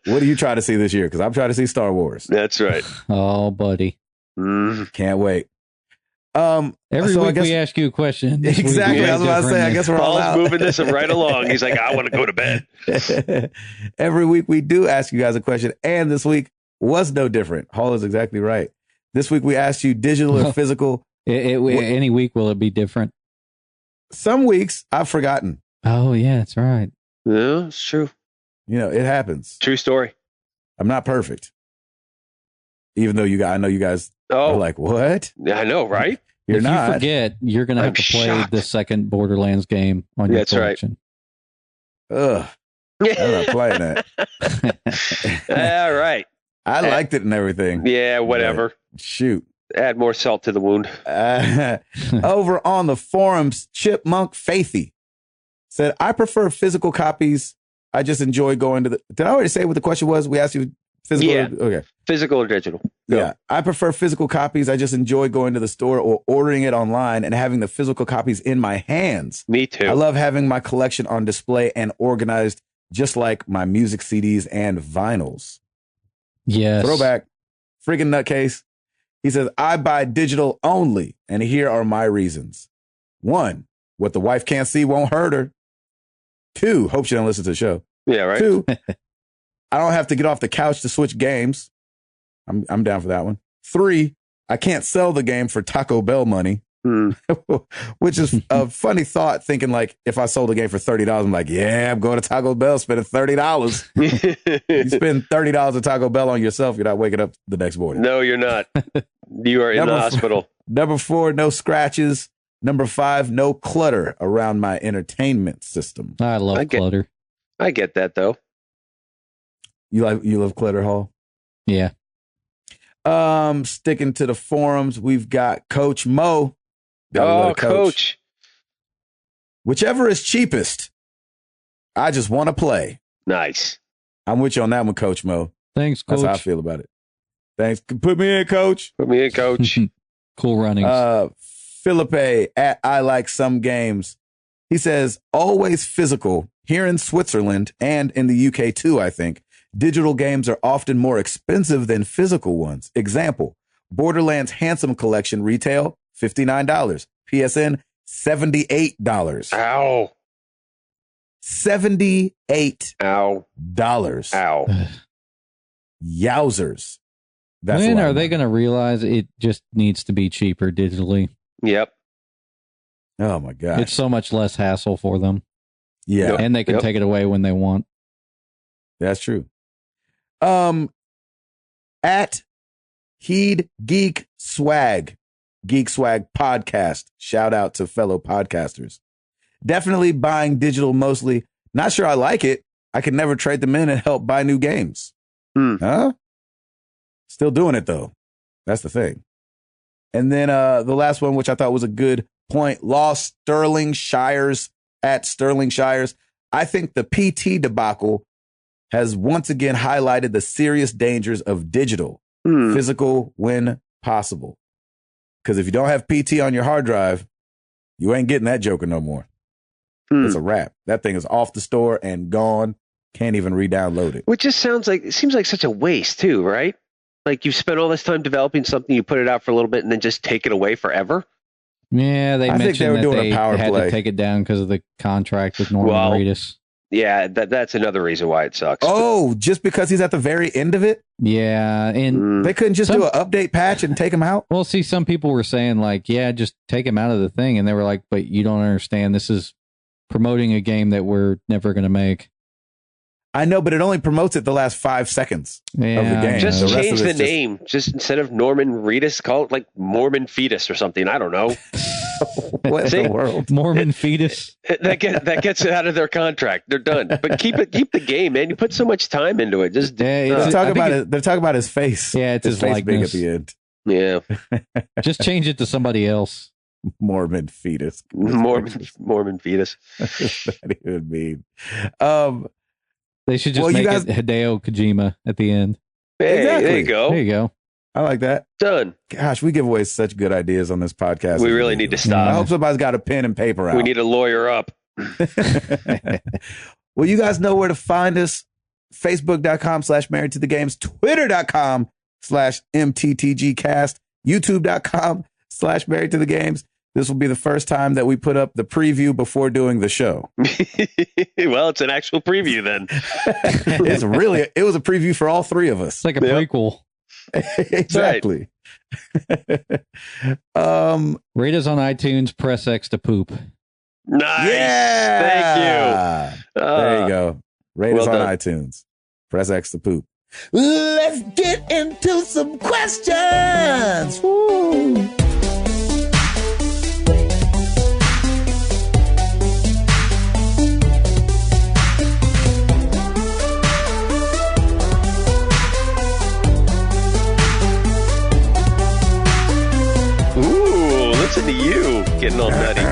What do you try to see this year? Because I'm trying to see Star Wars. That's right. Oh, buddy. Can't wait. Every week we ask you a question. Exactly. I was about to say, I guess we're all out. moving this right along. He's like, I want to go to bed. Every week we do ask you guys a question, and this week was no different. Hall is exactly right. This week we asked you digital or physical. Any week will it be different? Some weeks I've forgotten. Oh yeah, that's right. Yeah, it's true. You know, it happens. True story. I'm not perfect. Even though I know you guys are like, what? I know, right? If you forget, you're going to have to play the second Borderlands game on your collection. Right. Ugh. I'm not playing that. All right. I liked it and everything. Yeah, whatever. Shoot. Add more salt to the wound. Over on the forums, Chipmunk Faithy said, I prefer physical copies. I just enjoy going to Did I already say what the question was? We asked you physical. Yeah. Okay. Physical or digital. Go. Yeah. I prefer physical copies. I just enjoy going to the store or ordering it online and having the physical copies in my hands. Me too. I love having my collection on display and organized, just like my music CDs and vinyls. Yes. Throwback. Freaking nutcase. He says, I buy digital only, and here are my reasons. 1, what the wife can't see won't hurt her. 2, hope she doesn't listen to the show. Yeah, right. 2, I don't have to get off the couch to switch games. I'm down for that one. 3, I can't sell the game for Taco Bell money, which is a funny thought, thinking like if I sold the game for $30, I'm like, yeah, I'm going to Taco Bell, spending $30. You spend $30 at Taco Bell on yourself, you're not waking up the next morning. No, you're not. You are in the hospital. Number 4, no scratches. Number 5, no clutter around my entertainment system. I love clutter. I get that though. You love clutter, Hall? Yeah. Sticking to the forums, we've got Coach Mo. Coach. Whichever is cheapest. I just want to play. Nice. I'm with you on that one, Coach Mo. Thanks, Coach. That's how I feel about it. Thanks. Put me in, Coach. Put me in, Coach. Cool runnings. Philippe at I Like Some Games. He says, always physical. Here in Switzerland and in the UK too, I think, digital games are often more expensive than physical ones. Example, Borderlands Handsome Collection retail, $59. PSN, $78. Ow. $78. Ow. Ow. Yowzers. When are they going to realize it just needs to be cheaper digitally? Yep. Oh my God. It's so much less hassle for them. Yeah. And they can take it away when they want. That's true. At Heed Geek Swag podcast. Shout out to fellow podcasters. Definitely buying digital mostly. Not sure I like it. I can never trade them in and help buy new games. Huh? Still doing it though. That's the thing. And then the last one, which I thought was a good point, Lost Sterling Shires at Sterling Shires. I think the PT debacle has once again highlighted the serious dangers of digital, physical when possible. Because if you don't have PT on your hard drive, you ain't getting that Joker no more. It's a wrap. That thing is off the store and gone. Can't even re-download it. Which just it seems like such a waste too, right? Like you've spent all this time developing something, you put it out for a little bit and then just take it away forever. Yeah, they mentioned they were doing a power had play. to take it down because of the contract with Norman Reedus. Yeah, that's another reason why it sucks. Oh, just because he's at the very end of it? Yeah, and they couldn't just do an update patch and take him out? Well, see, some people were saying like, yeah, just take him out of the thing. And they were like, but you don't understand. This is promoting a game that we're never going to make. I know, but it only promotes it the last 5 seconds of the game. Just change the name. Just instead of Norman Reedus, call it like Mormon Fetus or something. I don't know. What in the world? Mormon Fetus. That gets it out of their contract. They're done. But keep the game, man. You put so much time into it. Just they're talking about his face. Yeah, it's his face likeness. big at the end. Yeah. Just change it to somebody else. Mormon Fetus. Mormon Fetus. That would mean. They should just make it Hideo Kojima at the end. Hey, exactly. There you go. There you go. I like that. Done. Gosh, we give away such good ideas on this podcast. We really need to stop. I hope somebody's got a pen and paper out. We need a lawyer up. Well, you guys know where to find us. Facebook.com/married to the games, Twitter.com/MTTGcast, YouTube.com/married to the games. This will be the first time that we put up the preview before doing the show. Well, it's an actual preview then. It was a preview for all three of us. It's like a prequel. Exactly. Rate us on iTunes, press X to poop. Nice. Yeah. Thank you. There you go. Rate us on done. iTunes. Press X to poop. Let's get into some questions. Woo. Listen to you getting all nutty.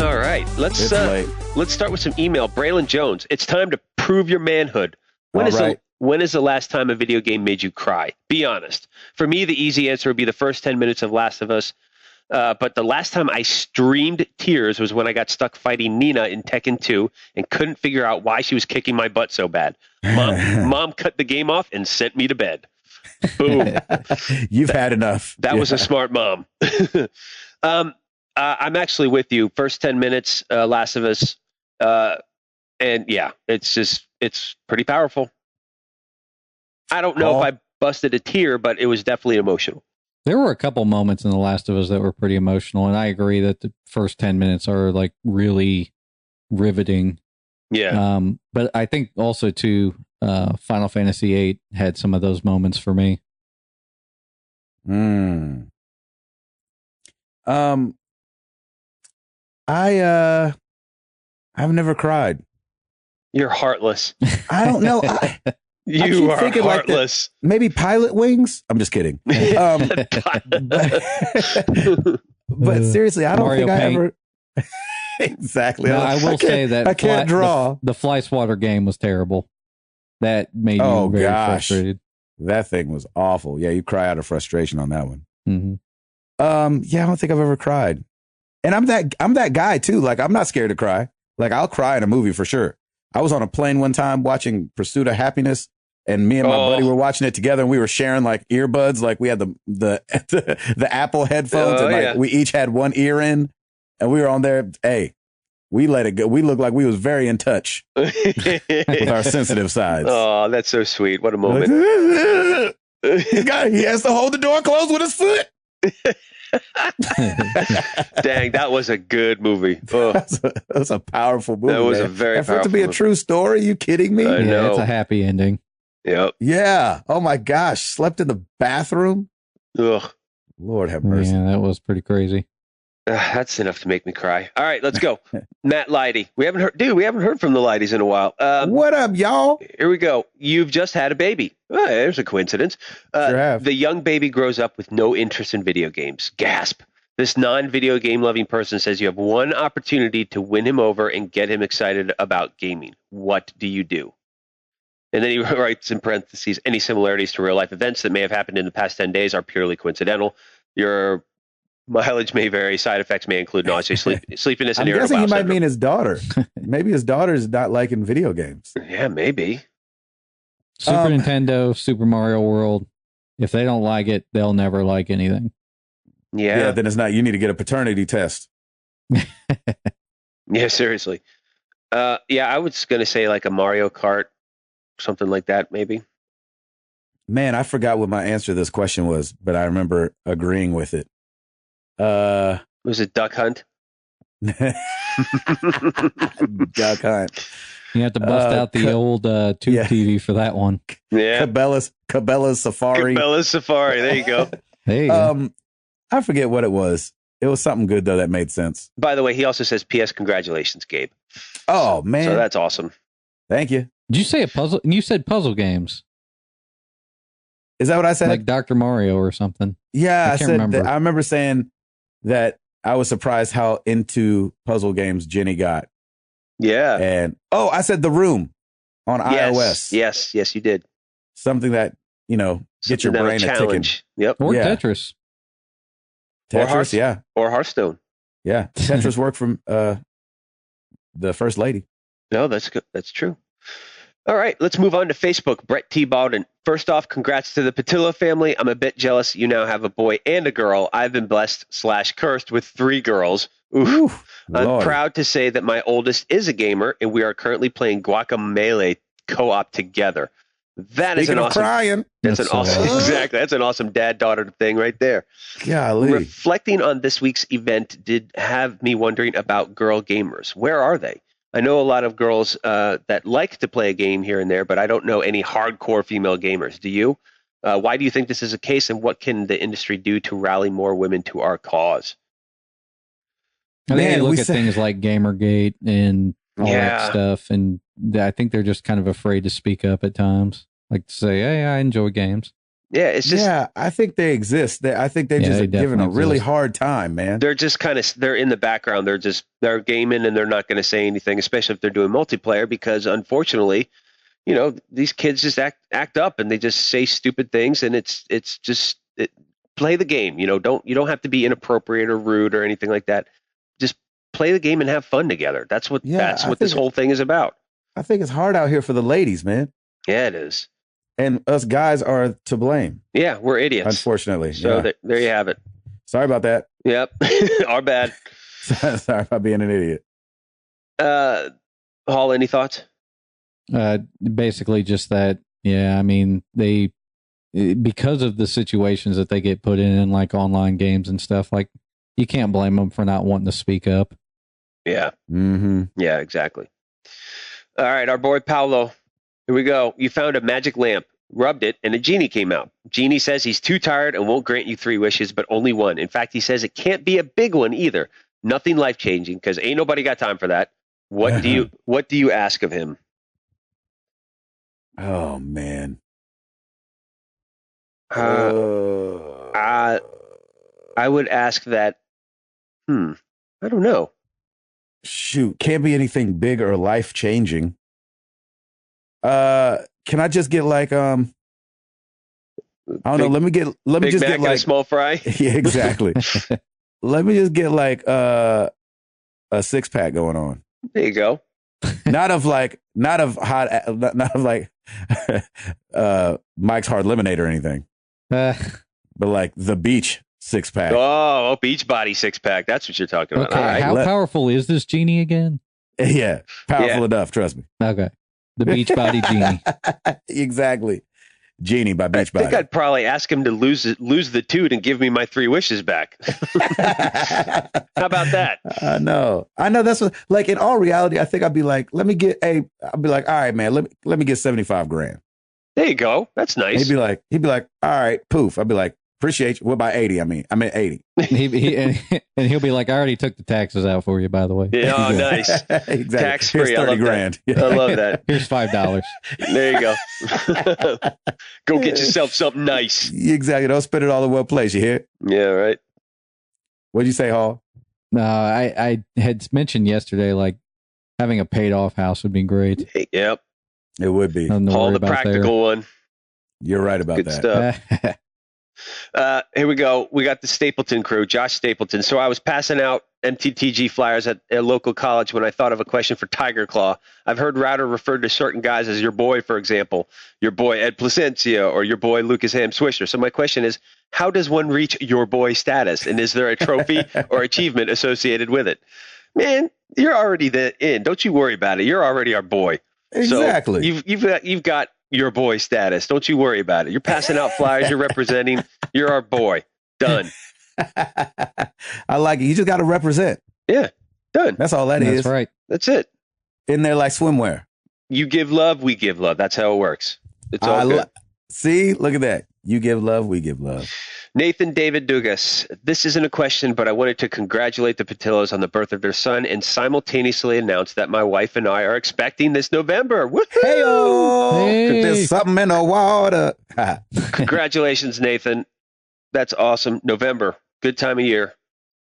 All right, let's start with some email. Braylon Jones, it's time to prove your manhood. When is the last time a video game made you cry? Be honest. For me, the easy answer would be the first 10 minutes of Last of Us. But the last time I streamed tears was when I got stuck fighting Nina in Tekken 2 and couldn't figure out why she was kicking my butt so bad. Mom cut the game off and sent me to bed. Boom. You've had enough. That was a smart mom. I'm actually with you. First 10 minutes, Last of Us. And yeah, it's pretty powerful. I don't know if I busted a tear, but it was definitely emotional. There were a couple moments in The Last of Us that were pretty emotional, and I agree that the first 10 minutes are like really riveting. Yeah. But I think also too, Final Fantasy VIII had some of those moments for me. I've never cried. You're heartless. I don't know. You are heartless. Like maybe Pilot Wings. I'm just kidding. But seriously, I don't Mario think I Paint. ever. Exactly. No, I will say that I can't draw. The Fly Swatter game was terrible. That made me very frustrated. That thing was awful. Yeah, you cry out of frustration on that one. Mm-hmm. Yeah, I don't think I've ever cried. And I'm that guy too. Like, I'm not scared to cry. Like, I'll cry in a movie for sure. I was on a plane one time watching Pursuit of Happiness, and me and my buddy were watching it together, and we were sharing like earbuds. Like, we had the Apple headphones, and like we each had one ear in, and we were on there. Hey, we let it go. We looked like we was very in touch with our sensitive sides. Oh, that's so sweet. What a moment. He has to hold the door closed with his foot. Dang, that was a good movie. That was a powerful movie. That was a very powerful movie. For it to be a true story, you kidding me? Yeah, it's a happy ending. Yep. Yeah. Oh my gosh. Slept in the bathroom. Ugh. Lord have mercy. Yeah, that was pretty crazy. That's enough to make me cry. All right, let's go. Matt Leidy. We haven't heard from the Leidies in a while. What up, y'all? Here we go. You've just had a baby. Oh, there's a coincidence. Sure have. The young baby grows up with no interest in video games. Gasp. This non-video game loving person says you have one opportunity to win him over and get him excited about gaming. What do you do? And then he writes in parentheses, any similarities to real life events that may have happened in the past 10 days are purely coincidental. Your mileage may vary. Side effects may include nausea, sleepiness, and I'm guessing he might syndrome. mean his daughter. Maybe his daughter's not liking video games. Yeah, maybe. Super Nintendo, Super Mario World. If they don't like it, they'll never like anything. Yeah. Then it's not. You need to get a paternity test. Yeah, seriously. Yeah, I was going to say like a Mario Kart, something like that, maybe. Man, I forgot what my answer to this question was, but I remember agreeing with it. Was it Duck Hunt? Duck Hunt. You have to bust out the old tube TV for that one. Yeah. Cabela's Safari. Cabela's Safari. There you go. There you go. I forget what it was. It was something good though that made sense. By the way, he also says, "P.S. Congratulations, Gabe." Oh man, so that's awesome. Thank you. Did you say a puzzle? You said puzzle games. Is that what I said? Like Dr. Mario or something? Yeah, I said remember. that. I remember saying that I was surprised how into puzzle games Jenny got. Yeah. And I said The Room on iOS. Yes, you did. Something that, get your brain a challenge. Yep. Or Tetris. Tetris, yeah. Or Hearthstone. Yeah. Tetris worked from the First Lady. No, that's good. That's true. All right, let's move on to Facebook. Brett T. Baldwin. First off, congrats to the Patillo family. I'm a bit jealous. You now have a boy and a girl. I've been blessed/cursed with 3 girls. Oof. I'm Lord. proud to say that my oldest is a gamer, and we are currently playing Guacamelee co-op together. That is an awesome. Crying. That's an awesome. Exactly. That's an awesome dad-daughter thing right there. Golly. Reflecting on this week's event did have me wondering about girl gamers. Where are they? I know a lot of girls that like to play a game here and there, but I don't know any hardcore female gamers. Do you? Why do you think this is a case, and what can the industry do to rally more women to our cause? I think they look at things like Gamergate and all that stuff, and I think they're just kind of afraid to speak up at times, like to say, "Hey, I enjoy games." Yeah, it's just. Yeah, I think they exist. I think they're just giving a really hard time, man. They're just they're in the background. They're gaming, and they're not going to say anything, especially if they're doing multiplayer, because unfortunately, these kids just act up and they just say stupid things, and it's just play the game. You don't have to be inappropriate or rude or anything like that. Just play the game and have fun together. That's what this whole thing is about. I think it's hard out here for the ladies, man. Yeah, it is. And us guys are to blame. Yeah, we're idiots. Unfortunately. So there you have it. Sorry about that. Yep. Our bad. Sorry about being an idiot. Hall, any thoughts? Basically just that, yeah, I mean, because of the situations that they get put in like online games and stuff, like you can't blame them for not wanting to speak up. Yeah. Mm-hmm. Yeah, exactly. All right, our boy Paolo. Here we go. You found a magic lamp, rubbed it, and a genie came out. Genie says he's too tired and won't grant you 3 wishes, but only 1. In fact, he says it can't be a big one either. Nothing life-changing, because ain't nobody got time for that. What do you ask of him? Oh man. I would ask that. I don't know. Shoot, can't be anything big or life-changing. Can I just get like I don't know. Let me just get like a small fry. Yeah, exactly. Let me just get like a 6-pack going on. There you go. not of like Mike's Hard Lemonade or anything, but like the beach 6-pack. Oh, beach body 6-pack. That's what you're talking about. Okay, right. How powerful is this genie again? Yeah, powerful enough. Trust me. Okay, the beach body genie. Exactly. Genie by Beach Body. I think I'd probably ask him to lose the tooth and give me my 3 wishes back. How about that? I know. That's what, like, in all reality, I think I'd be like, I'll be like, all right, man, let me get 75 grand. There you go. That's nice. He'd be like, all right, poof. I'd be like, appreciate you. What about 80? I meant 80. And he'll be like, I already took the taxes out for you, by the way. Yeah, oh, nice. Exactly. Tax free. Here's 30 grand. I love that. Here's $5. There you go. Go get yourself something nice. Exactly. Don't spend it all in one place. You hear? Yeah, right. What'd you say, Hall? No, I had mentioned yesterday, like having a paid off house would be great. Yep. It would be. Hall, the practical one. You're right about Good that. Stuff. Here we go. We got the Stapleton crew, Josh Stapleton. So I was passing out MTTG flyers at a local college when I thought of a question for Tiger Claw. I've heard Router referred to certain guys as your boy, for example, your boy Ed Placencia or your boy Lucas Ham Swisher. So my question is, how does one reach your boy status? And is there a trophy or achievement associated with it? Man, you're already in. Don't you worry about it. You're already our boy. Exactly. So you've got your boy status. Don't you worry about it. You're passing out flyers. You're representing. You're our boy. Done. I like it. You just got to represent. Yeah. Done. That's all that is. That's right. That's it. In there like swimwear. You give love, we give love. That's how it works. It's all good. See, look at that. You give love, we give love. Nathan David Dugas. This isn't a question, but I wanted to congratulate the Patillos on the birth of their son and simultaneously announce that my wife and I are expecting this November. Woohoo! Hey, there's something in the water. Congratulations, Nathan. That's awesome. November. Good time of year.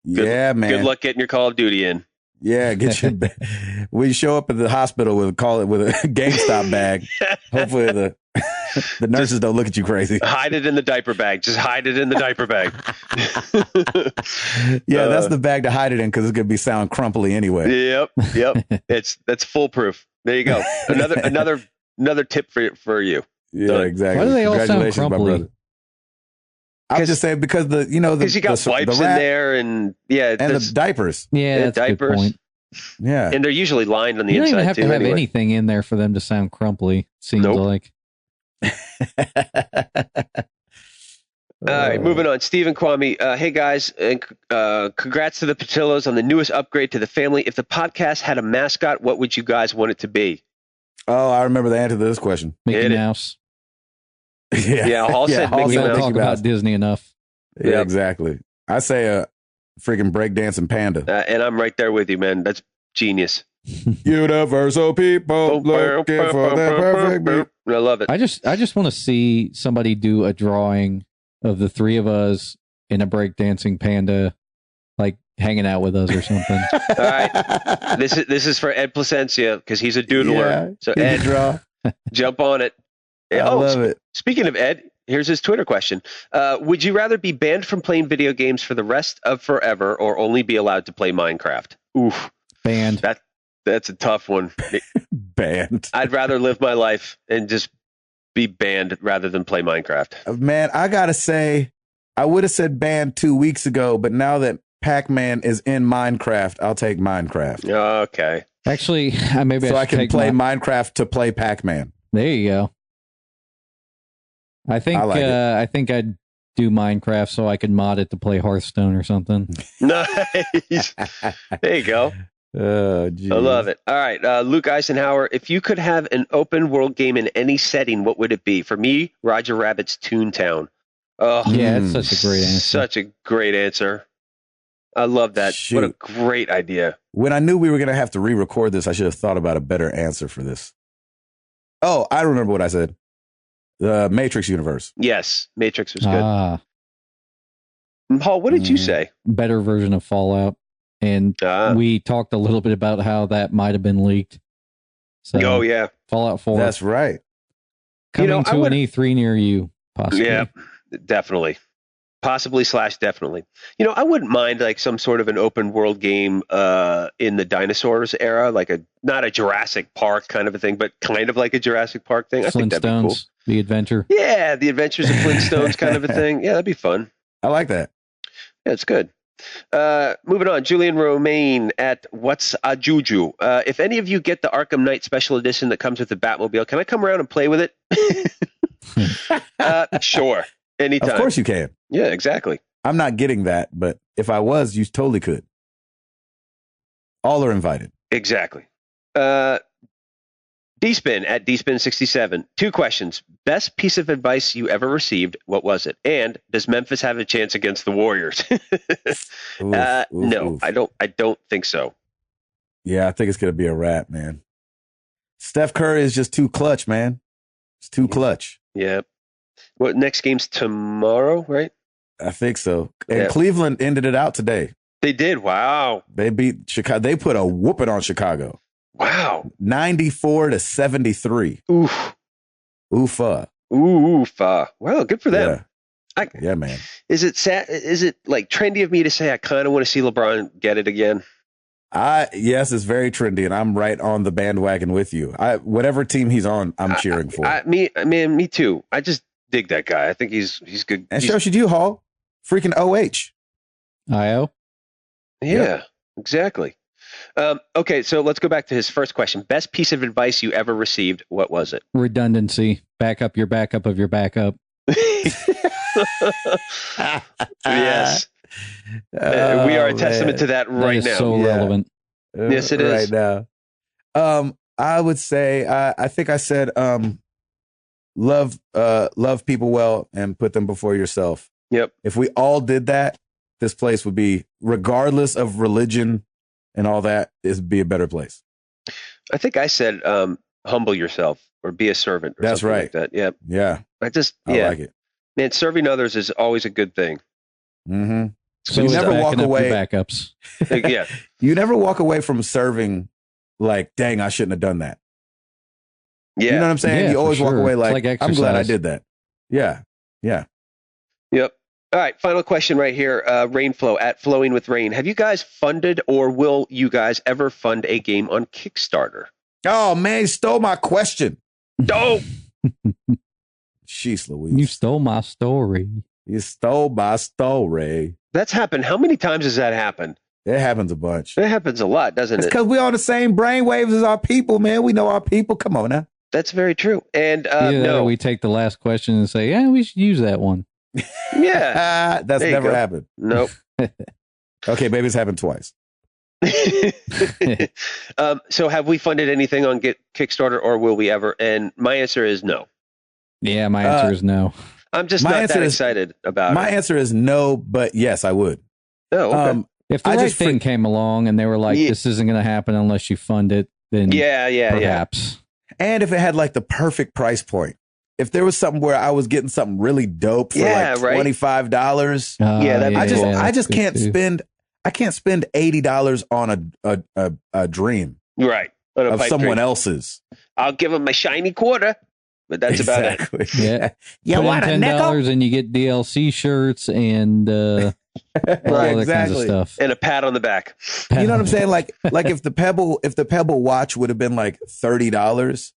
Yeah, man. Good luck getting your Call of Duty in. Yeah, get your. We show up at the hospital with a GameStop bag. Hopefully the nurses don't look at you crazy. Hide it in the diaper bag. Just hide it in the diaper bag. Yeah, that's the bag to hide it in because it's gonna be sound crumply anyway. Yep. That's foolproof. There you go. Another tip for you. Yeah, exactly. Why do they all sound crumply? My brother. I'm just saying because you got wipes in there and the diapers. Yeah, that's diapers. A good point. Yeah, and they're usually lined on the inside. You don't even have too, to have anyway. anything in there for them to sound crumply. Seems like. All right, moving on. Stephen Kwame. Hey guys, and congrats to the Patillos on the newest upgrade to the family. If the podcast had a mascot, what would you guys want it to be? Oh, I remember the answer to this question. Mickey Mouse. Hall said Mickey Mouse. Talk about Disney enough. Yeah, exactly. I say a freaking breakdancing panda. And I'm right there with you, man. That's genius. Universal people looking for the perfect beat. I love it. I just want to see somebody do a drawing of the three of us in a breakdancing panda, like hanging out with us or something. All right, this is for Ed Placencia because he's a doodler. Yeah, so Ed, draw. Jump on it. I love it. Speaking of Ed, here's his Twitter question. Would you rather be banned from playing video games for the rest of forever or only be allowed to play Minecraft? Oof. Banned. That's a tough one. Banned. I'd rather live my life and just be banned rather than play Minecraft. Man, I got to say, I would have said banned 2 weeks ago, but now that Pac-Man is in Minecraft, I'll take Minecraft. Okay. Actually, maybe I can play Minecraft to play Pac-Man. There you go. I think I think I'd do Minecraft so I could mod it to play Hearthstone or something. Nice. There you go. Oh, geez. I love it. All right, Luke Eisenhower, if you could have an open world game in any setting, what would it be? For me, Roger Rabbit's Toontown. Oh, yeah, it's such a great answer. Such a great answer. I love that. Shoot. What a great idea. When I knew we were going to have to re-record this, I should have thought about a better answer for this. Oh, I remember what I said. The Matrix universe. Yes, Matrix was good. Paul, what did you say? Better version of Fallout. And we talked a little bit about how that might have been leaked. So, oh, yeah. Fallout 4. That's right. Coming to an E3 near you. possibly. Yeah, definitely. Possibly / definitely. I wouldn't mind like some sort of an open world game in the dinosaurs era, like not a Jurassic Park kind of a thing, but kind of like a Jurassic Park thing. I think that'd be cool. The adventure. Yeah, the Adventures of Flintstones kind of a thing. Yeah, that'd be fun. I like that. Yeah, it's good. Moving on, Julian Romaine at What's a Juju? If any of you get the Arkham Knight Special Edition that comes with the Batmobile, can I come around and play with it? Sure. Anytime. Of course you can. Yeah, exactly. I'm not getting that, but if I was, you totally could. All are invited. Exactly. DSpin at DSpin67. 2 questions. Best piece of advice you ever received, what was it? And does Memphis have a chance against the Warriors? No, I don't think so. Yeah, I think it's going to be a wrap, man. Steph Curry is just too clutch, man. It's too clutch. Yeah. What, next game's tomorrow, right? I think so. And Cleveland ended it out today. They did. Wow. They beat Chicago. They put a whooping on Chicago. Wow. 94-73. Oof. Oofa. Oofa. Well, good for them. Yeah, man. Is it sad? Is it like trendy of me to say I kind of want to see LeBron get it again? Yes, it's very trendy, and I'm right on the bandwagon with you. Whatever team he's on, I'm cheering for. Me too. I just dig that guy. I think he's good. And so should you, Hall. Freaking OH. IO? Yeah, exactly. Okay, so let's go back to his first question. Best piece of advice you ever received, what was it? Redundancy. Back up your backup of your backup. Yes. We are a testament to that right now. So relevant. Yes, it is. Right now. I would say, I think I said, love people well and put them before yourself. Yep. If we all did that, this place would be, regardless of religion and all that, it'd be a better place. I think I said, humble yourself or be a servant. Or That's right. Like that. Yep. Yeah. I like it. Man, serving others is always a good thing. Mm-hmm. So you never walk away. Backups. Yeah. You never walk away from serving like, dang, I shouldn't have done that. Yeah. You know what I'm saying? Yeah, you always walk away like I'm glad I did that. Yeah. Yeah. Yep. All right. Final question right here. Rainflow at Flowing with Rain. Have you guys funded or will you guys ever fund a game on Kickstarter? Oh, man, you stole my question. Dope. Jeez Louise. You stole my story. You stole my story. That's happened. How many times has that happened? It happens a bunch. It happens a lot, doesn't it? It's because we're on the same brainwaves as our people, man. We know our people. Come on now. That's very true. And no, we take the last question and say, yeah, we should use that one. Yeah. That's never happened. Nope. Okay, maybe it's happened twice. So have we funded anything on Kickstarter or will we ever? And my answer is no. Yeah, my answer is no. I'm just not that excited about it. My answer is no, but yes, I would. Oh, okay. If the right thing came along and they were like, this isn't going to happen unless you fund it, then perhaps. And if it had like the perfect price point. If there was something where I was getting something really dope for like $25. I just can't spend $80 on a dream. Right. Of someone else's. I'll give them a shiny quarter. But that's about it. Yeah. You want $10 and you get DLC shirts and all other kinds of stuff. And a pat on the back. You know what I'm saying? Like if the Pebble watch would have been like $30,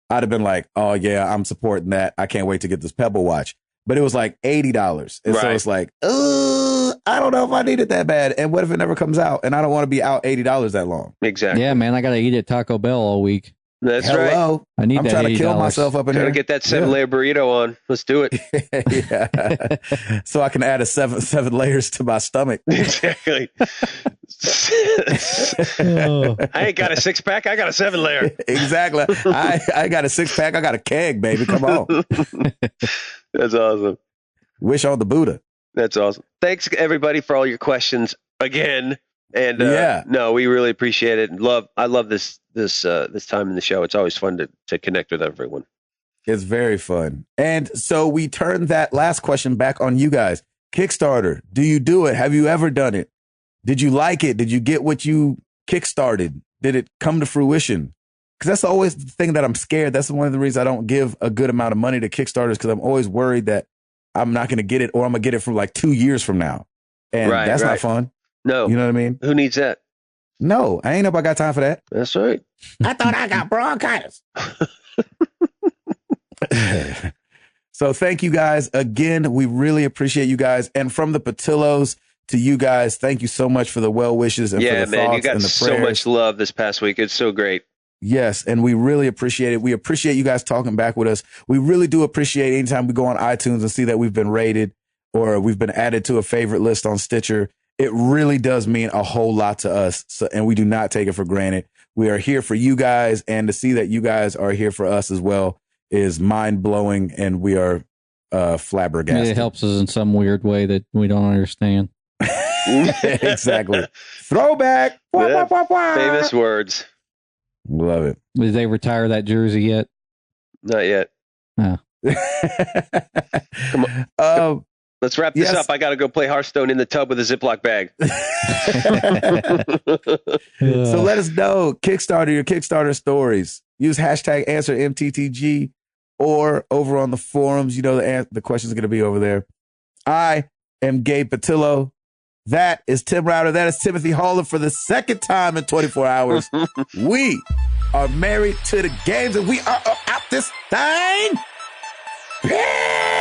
I'd have been like, oh yeah, I'm supporting that. I can't wait to get this Pebble watch. But it was like $80. And so it's like, I don't know if I need it that bad. And what if it never comes out? And I don't want to be out $80 that long. Exactly. Yeah, man, I got to eat at Taco Bell all week. That's right. I need I'm trying to kill myself up in here. Gotta get that 7-layer burrito on. Let's do it. Yeah. So I can add a seven layers to my stomach. Exactly. I ain't got a 6-pack. I got a 7-layer. Exactly. I got a 6-pack. I got a keg, baby. Come on. That's awesome. Wish on the Buddha. That's awesome. Thanks everybody for all your questions again. And no, we really appreciate it. And I love this time in the show. It's always fun to connect with everyone. It's very fun. And so we turn that last question back on you guys. Kickstarter, do you do it? Have you ever done it? Did you like it? Did you get what you kickstarted? Did it come to fruition? Because that's always the thing that I'm scared. That's one of the reasons I don't give a good amount of money to Kickstarters, because I'm always worried that I'm not going to get it, or I'm going to get it from like 2 years from now. And that's not fun. No. You know what I mean? Who needs that? No, I ain't know if I got time for that. That's right. I thought I got bronchitis. So thank you guys again. We really appreciate you guys. And from the Patillos to you guys, thank you so much for the well wishes and for the thoughts and the prayers. You got so much love this past week. It's so great. Yes, and we really appreciate it. We appreciate you guys talking back with us. We really do appreciate anytime we go on iTunes and see that we've been rated or we've been added to a favorite list on Stitcher. It really does mean a whole lot to us, and we do not take it for granted. We are here for you guys, and to see that you guys are here for us as well is mind-blowing, and we are flabbergasted. It helps us in some weird way that we don't understand. Exactly. Throwback. Wah, wah, wah. Famous words. Love it. Did they retire that jersey yet? Not yet. Oh. Come on. Let's wrap this up. I got to go play Hearthstone in the tub with a Ziploc bag. So let us know. Kickstarter, your Kickstarter stories. Use hashtag #AnswerMTTG or over on the forums. You know the questions are going to be over there. I am Gabe Patillo. That is Tim Router. That is Timothy Haller for the second time in 24 hours. We are married to the games and we are out this thing. Yeah!